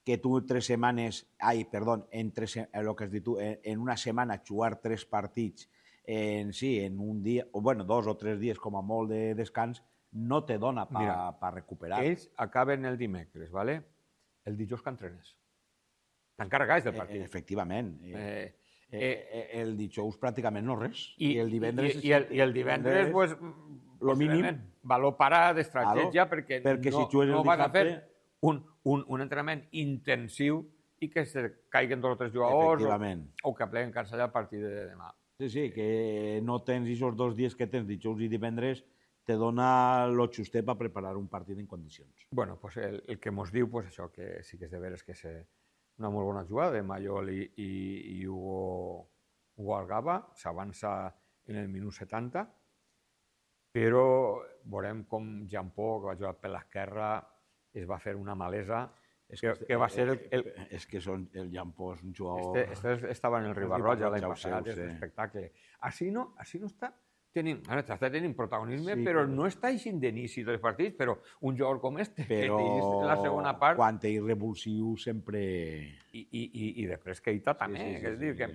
que tu el que has dit tu, en una setmana jugar 3 partits en un dia, o 2 o 3 dies com a molt de descans, no te dona per recuperar. Ells acaben el dimecres, el dijous que entrenes. Tan carregats del partit. Efectivament. El dijous pràcticament no res. I el divendres... I el divendres, pues, lo mínim. Valor parar d'estratègia perquè no vas a fer un entrenament intensiu i que se caiguen 2 o 3 jugadors o que pleguen cansats al partit de demà. Sí, que no tens aquests 2 dies que tens, dijous i divendres, te dona lo justet per preparar un partit en condicions. Bueno, pues el que mos diu, pues això, que sí que és de veres que és una molt bona jugada de Mayol i Hugo Algaba, s'avança en el minut 70, però veurem com Jampó, que va jugar per l'esquerra, es va fer una malesa, que va ser És que el Jampó és un jugador... Estava en el Ribarroja l'any passat, és un espectacle. Així no està tenint protagonisme, però no està eixint d'inici dels partits, però un jugador com este, que en la segona part... Quan és revulsiu sempre... I després Keita també, és a dir, que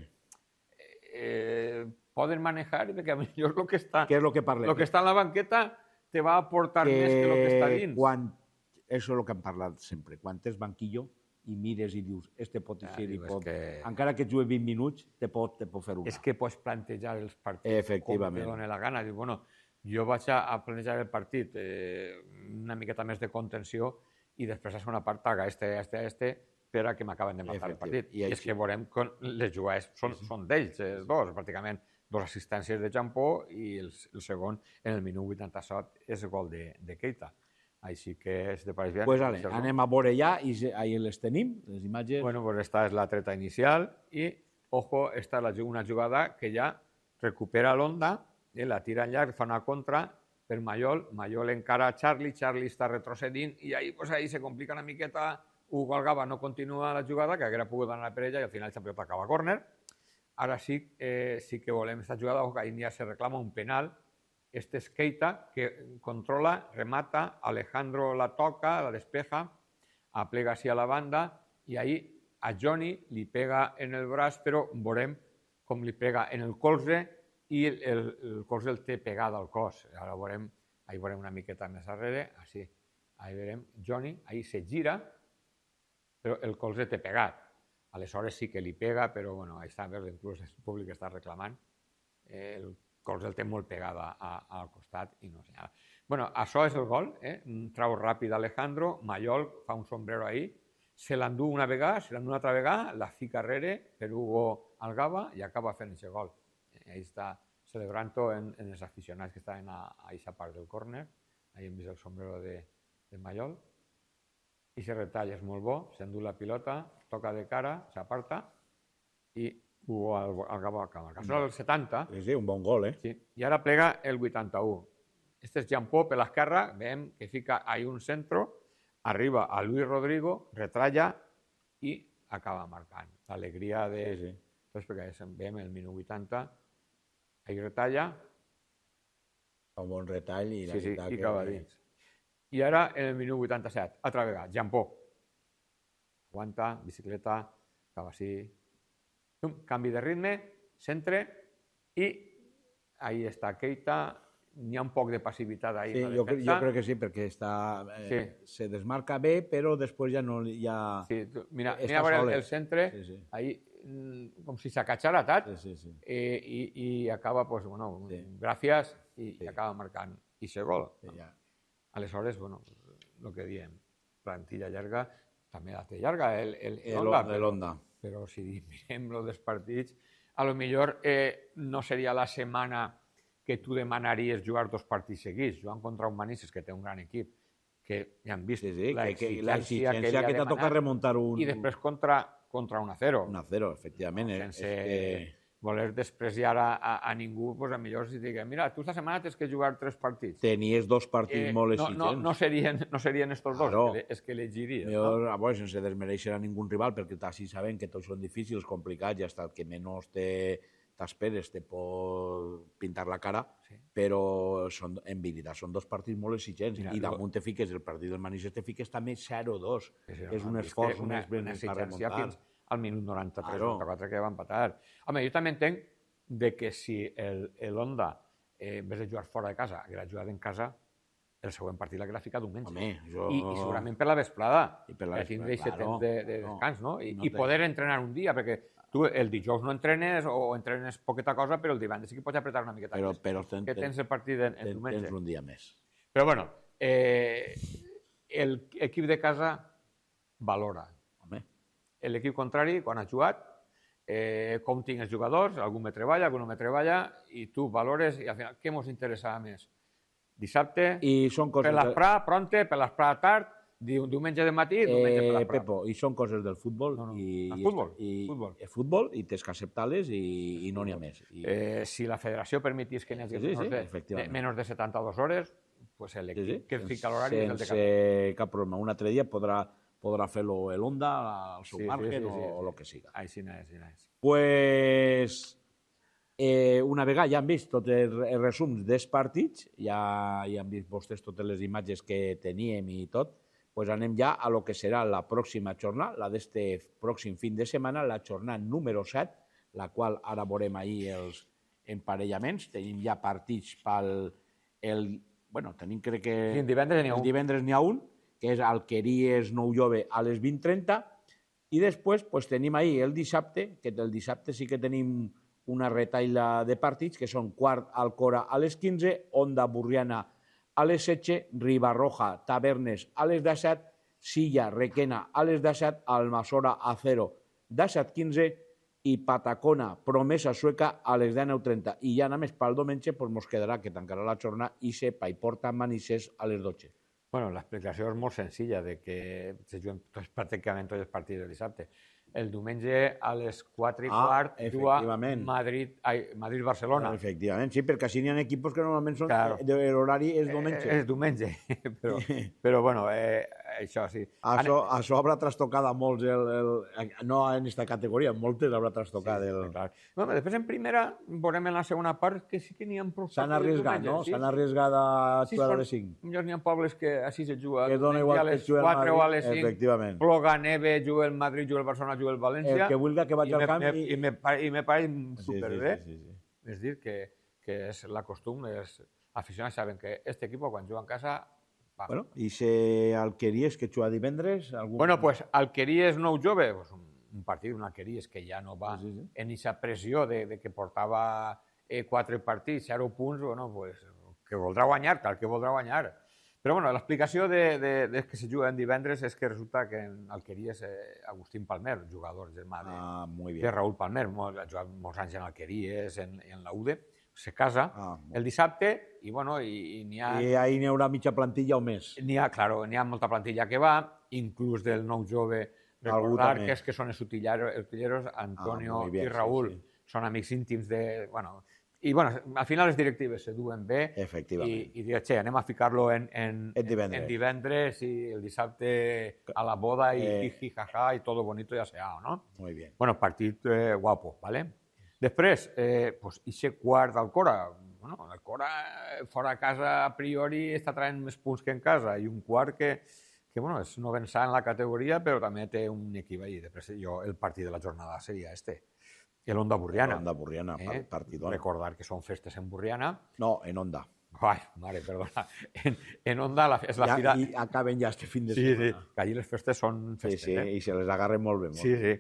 poden manejar, perquè millor el que està en la banqueta te va aportar més que el que està dins. Això és el que hem parlat sempre. Quan tens banquillo i mires i dius, este pot eixir i pot... Encara que jugui 20 minuts, te pot fer una. És que pots plantejar els partits com te doni la gana. Dius, bueno, jo vaig a planejar el partit una miqueta més de contenció i després a la segona part taga este per a que m'acaben de matar el partit. I és que veurem que les jugades són d'ells, dos, pràcticament 2 assistències de Jampó i el segon en el minut 87 és el gol de Keita. Així que, si te pareix bé... Doncs anem a veure ja i ahí les tenim, les imatges. Bueno, pues esta és la treta inicial i, ojo, esta és una jugada que ja recupera l'Honda, la tira en llarg, fa una contra per Mayol, Mayol encara a Charlie està retrocedint i ahí se complica una miqueta, Hugo Algaba no continua la jugada, que haguera pogut anar per ella i al final el campió acaba a córner. Ara sí que volem aquesta jugada, que ahí ja se reclama un penal. Este es Keita, que controla, remata, Alejandro la toca, la despeja, aplega así a la banda y ahí a Johnny li pega en el braç, però veurem com li pega en el colze i el colze el té pegat al cos. Ara veurem una miqueta més darrere, així, ahí veurem Johnny, ahí se gira, però el colze té pegat. Aleshores sí que li pega, però bueno, ahí està, inclús el públic està reclamant. El colze el té molt pegada al costat i no senyala. Bueno, això és el gol, un trau ràpid Alejandro, Mayol fa un sombrero ahí, se l'endú una vegada, se l'endú una altra vegada, la fica darrere per Hugo Algaba i acaba fent aquest gol. Ahí està celebrant-ho en els aficionats que estaven a aquesta part del córner, ahí hem vist el sombrero de Mayol, i se retalla, és molt bo, s'endú la pilota, toca de cara, s'aparta i Hugo Algaba acaba. Això és el 70. Sí, un bon gol, Sí. I ara plega el 81. Este és Jean-Paul per l'esquerra, veiem que fica ahí un centro, arriba a Luis Rodrigo, retralla i acaba marcant. L'alegria de... Entonces, perquè veiem el minut 80, ahí retalla. Un bon retall i la i acaba dins. I ara, en el minut 87, altra vegada, Jean-Paul. Aguanta, bicicleta, acaba així. Canvi de ritme, centre i ahí està Keita. N'hi ha un poc de passivitat ahí. Sí, jo crec que sí, perquè se desmarca bé, però després ja no... Mira el centre, ahí com si s'acatxara tot i acaba, pues, bueno, gràcies, i acaba marcant. I se gol. Aleshores, bueno, el que diem, plantilla llarga, també la té llarga, l'Honda. Però si mirem els partits, a lo millor no seria la setmana que tu demanaries jugar 2 partits seguits, jugant contra un Manises, que té un gran equip, que ja han vist l'exigència que t'ha tocat remuntar un... I després contra un 0. Un 0, efectivament. Sense voler despreciar a ningú, doncs millor si diguem, mira, tu esta setmana tens que jugar 3 partits. Tenies 2 partits molt exigents. No serien estos 2, és que elegiries. Millor, sense desmereixer a ningú rival, perquè així sabem que tots són difícils, complicats, i hasta el que menys t'esperes te pot pintar la cara, però en veritat són 2 partits molt exigents. I damunt te fiques, el partit del Manises te fiques també 0-2. És un esforç, una exigència fins al minut 93-94 que va empatar. Home, jo també entenc que si l'Honda, en vez de jugar fora de casa, hagués jugat en casa, el següent partit l'hagués ficat diumenge. I segurament per la vesprada, per tindre aquest temps de descans, no? I poder entrenar un dia, perquè tu el dijous no entrenes o entrenes poqueta cosa, però el divendres sí que pots apretar una miqueta més. Que tens el partit en diumenge. Tens un dia més. Però bueno, l'equip de casa valora. L'equip contrari, quan ha jugat, com tinc els jugadors, algú me treballa, algú no me treballa, i tu valores, i al final, què ens interessava més? Dissabte, per l'esprà, pronte, per l'esprà tard, diumenge de matí, diumenge per l'esprà. Pepo, i són coses del futbol. Futbol, i tens que acceptar-les i no n'hi ha més. Si la federació permetís que n'hi hagi menys de 72 hores, l'equip que fica l'horari és el de casa. Sense cap problema. Un altre dia podrà fer-lo l'Honda al seu margen o el que siga. Així és. Pues, una vegada ja hem vist tots els resums dels partits, ja hem vist vostès totes les imatges que teníem i tot, pues anem ja a lo que serà la pròxima jornada, la d'este pròxim fin de setmana, la jornada número 7, la qual ara veurem ahir els emparellaments. Tenim ja partits pel... Bueno, tenim crec que... El divendres n'hi ha un, que és Alqueries Nou Jove a les 20:30, i després tenim ahir el dissabte, que el dissabte sí que tenim una retaila de partits, que són Quart Alcora a les 15, Onda Burriana a les 16, Ribarroja Tavernes a les 17, Silla Requena a les 17, Almassora Acero 17:15 i Patacona Promesa Sueca a les 19:30. I ja només pel diumenge ens quedarà que tancarà la jornada i se Paiporta Manises a les 12. Bueno, l'explicació és molt senzilla, de que se juguen pràcticament tots els partits del dissabte. El diumenge a les 4:15 juga Madrid-Barcelona. Efectivament, sí, perquè així n'hi ha equips que normalment són l'horari és diumenge. És diumenge, però bueno, això sí. Això haurà trastocat a molts, no en aquesta categoria, moltes haurà trastocat. Després en primera, veurem en la segona part que sí que n'hi ha prou. S'han arriesgat, no? S'han arriesgat a jugar a les 5. Millor n'hi ha pobles que així se juga. Que dona igual que jugar a les 4 o a les 5. Efectivament. Ploga, neve, juga el Madrid, juga el Barcelona, el València, el que vulgui que vagi al camp i me pareix superbé. És dir, que és la costum, els aficionats saben que aquest equip quan juga en casa... Bueno, i si Alqueries que juga divendres... Bueno, pues Alqueries Nou Jove, un partit d'un Alqueries que ja no va en aquesta pressió de que portava 4 partits, 0 punts, bueno, pues que voldrà guanyar, cal que voldrà guanyar. Però bueno, l'explicació de que se juga en divendres és que resulta que en Alqueries Agustín Palmer, jugador germà de Raúl Palmer, ha jugat molts anys en Alqueries, en la UDE, se casa el dissabte i bueno, n'hi ha... I ahir n'hi haurà mitja plantilla o més. N'hi ha molta plantilla que va, inclús del Nou Jove, recordar que són els utilleros, Antonio i Raúl, són amics íntims de... Bueno, I, bueno, al final les directives se duen bé i diuen, anem a ficar-lo en divendres i el dissabte a la boda i jiji, jaja, i todo bonito ya sea, ¿no? Muy bien. Bueno, partit guapo, ¿vale? Després, pues, ixe quart d'Alcora. Bueno, l'Alcora fora a casa a priori està traient més punts que en casa i un quart que bueno, és no vençar en la categoria, però també té un equip allí. Després, el partit de la jornada seria este. El Onda Burriana. Onda Burriana, partidón. Recordar que són festes en Burriana. No, en Onda. Ai, mare, perdona. En Onda és la fira... I acaben ja este fin de setmana. Sí, que allí les festes són festes. Sí, i se les agarren molt bé. Sí, sí.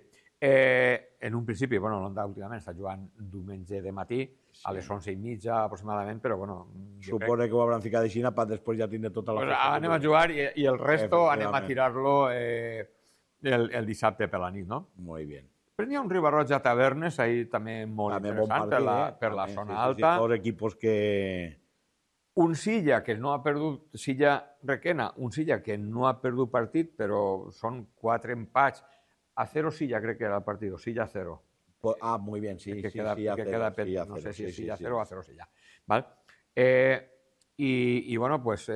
En un principi, bueno, l'Onda últimament està jugant diumenge de matí, a les 11:30 aproximadament, però bueno... Supone que ho hauran ficat de Xina per després ja tindre tota la festa. Anem a jugar i el resto anem a tirar-lo el dissabte per la nit, no? Molt bé. Però n'hi ha un Ribarroja Tavernes, ahí també molt interessant, per la zona alta. Dos equipos que... Un Silla que no ha perdut, Silla Requena, un Silla que no ha perdut partit, però són 4 empats. A 0 Silla crec que era el partit, Silla 0. Ah, muy bien, sí. Que queda no sé si es Silla 0 o a 0 Silla. ¿Vale? Y bueno, pues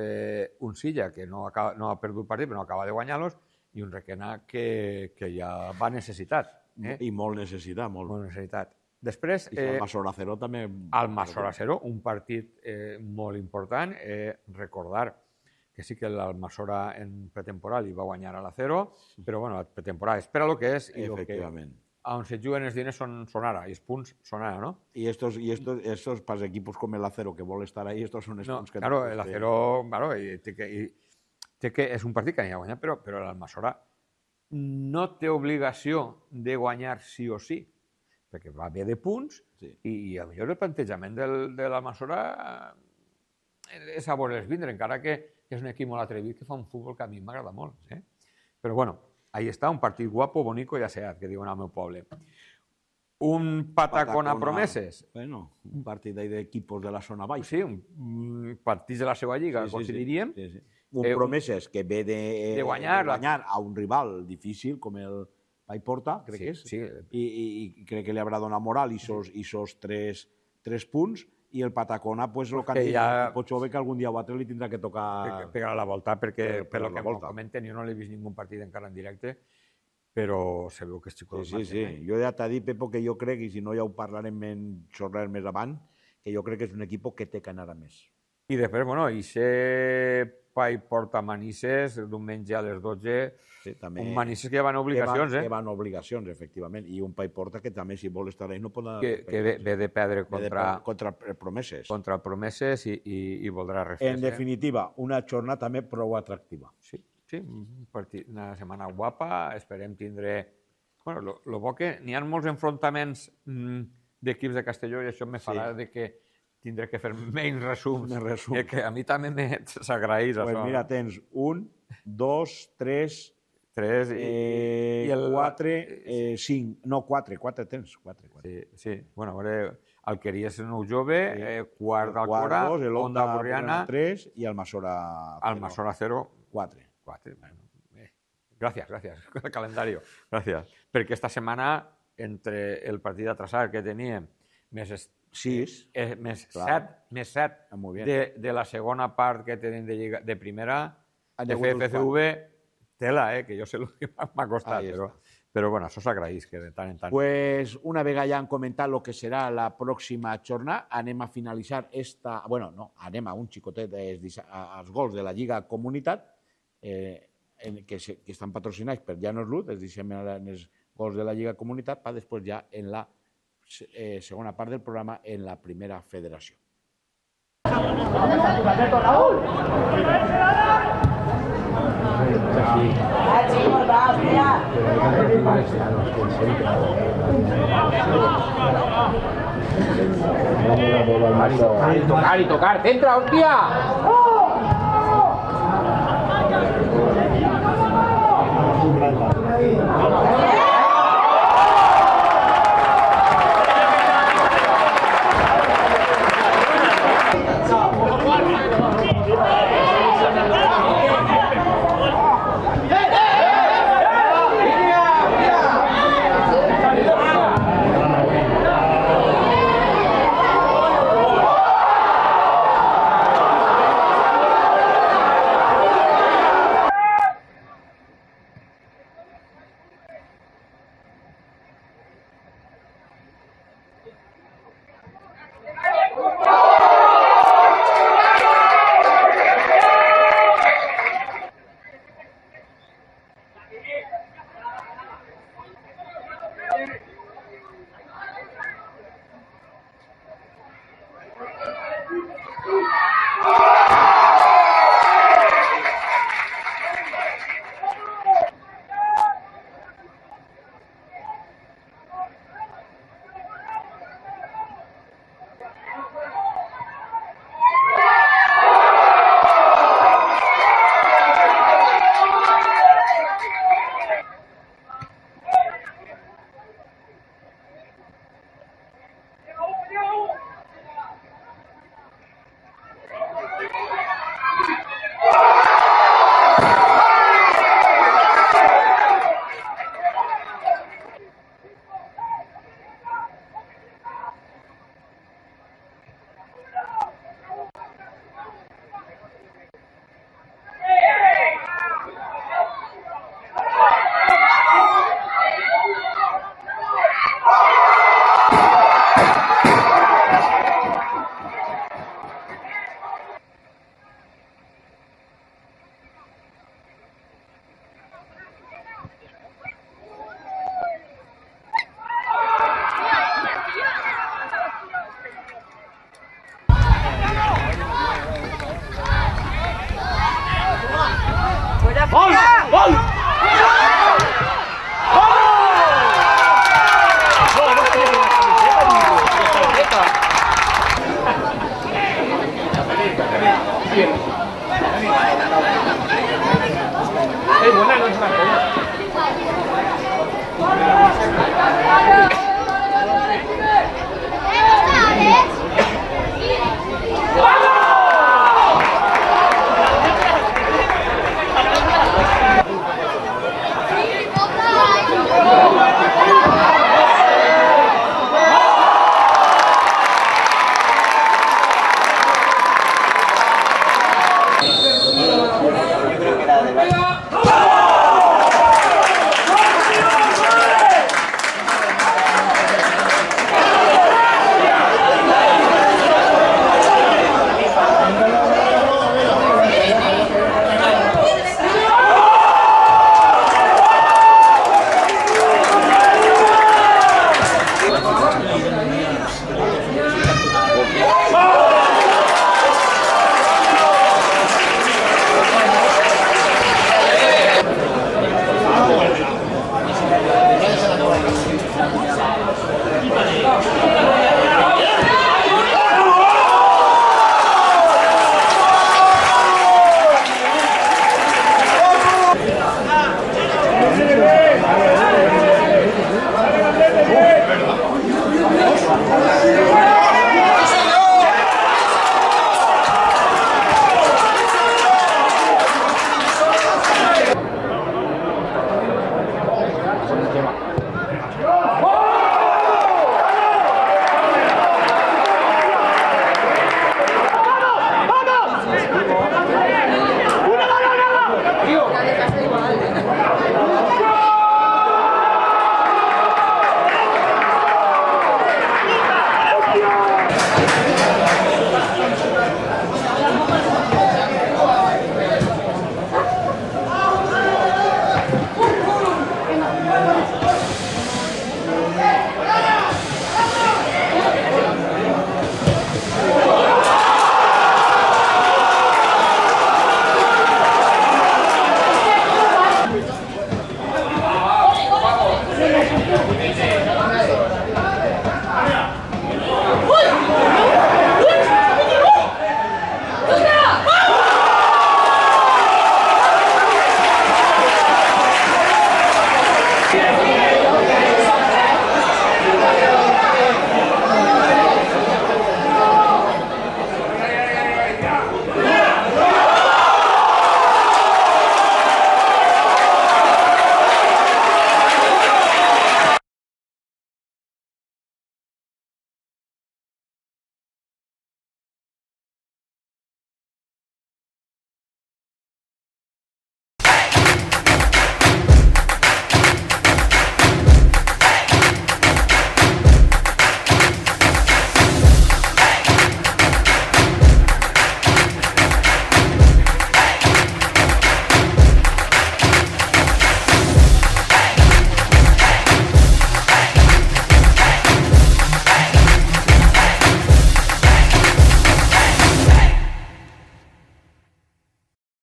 un Silla que no ha perdut partit, però no acaba de guanyar-los, i un Requena que ja va necessitat. I molt necessitat, molt necessitat. Després... I el Masora 0 també... El Masora 0, un partit molt important. Recordar que sí que l'Almassora en pretemporal hi va guanyar a la 0, però bueno, la pretemporada és per a lo que és i efectivament. On se juguen els diners són ara, i els punts són ara, no? I estos para equipos com el Acero que vol estar ahí, estos són els punts que... Claro, el Acero, claro, té que és un partit que n'hi ha guanyat, però l'Almassora no té obligació de guanyar sí o sí, perquè va bé de punts i a millor el plantejament de l'Almassora és a voler vindre, encara que és un equip molt atrevit que fa un futbol que a mi m'agrada molt. Però bueno, ahí està, un partit guapo, bonico i aseat, que diuen al meu poble. Un Patacona Promeses. Bueno, un partit d'equipos de la zona baix. Sí, un partit de la seva lliga, com si diríem. Un Promeses que ve de guanyar a un rival difícil com el Paiporta, crec que és. I crec que li haurà donat moral i sos 3 punts. I el Patacona, pues, el candidat ja... pot ser que algun dia o altre li tindrà que tocar... Pegar la volta, perquè per lo que em comenten, jo no l'he vist ningú partit encara en directe, però se veu que és xico del màxim. Sí. Jo ja t'he dit, Pepo, que jo crec, i si no ja ho parlarem més avant, que jo crec que és un equip que té que anar a més. I després, bueno, ixe Paiporta Manises, el diumenge a les 12, un Manises que ja van a obligacions, Que van a obligacions, efectivament, i un Paiporta que també, si vol estar ahí, no pot... Que ve de perdre contra Promeses. Contra Promeses i voldrà refres. En definitiva, una jornada també prou atractiva. Sí, una setmana guapa, esperem tindre... Bueno, lo bo que n'hi ha molts enfrontaments d'equips de Castelló i això me farà de que tindré que fer menys resums, que a mi també s'agraeix això. Pues mira, tens 1, 2, 3 i el 4, 5, no, 4 tens. Sí, bueno, a veure, Alqueries Nou Jove, quart d'Alcora, Onda Burriana, 3 i el Masora 0, 4. Gracias, el calendario, gracias. Perquè esta setmana, entre el partit d'atrasar que teníem, més 7 de la segona part que tenim de primera, de FFV, tela, que jo sé el que m'ha costat, però bueno, això s'agraeix que de tant en tant. Pues una vegada ja han comentat el que serà la pròxima jornada, anem a finalitzar anem a un xicotet als gols de la Lliga Comunitat, que estan patrocinats per Llanos Luz, els deixem els gols de la Lliga Comunitat, per després ja en la segona part del programa en la primera federació. Tocar, centra, hòstia! Una,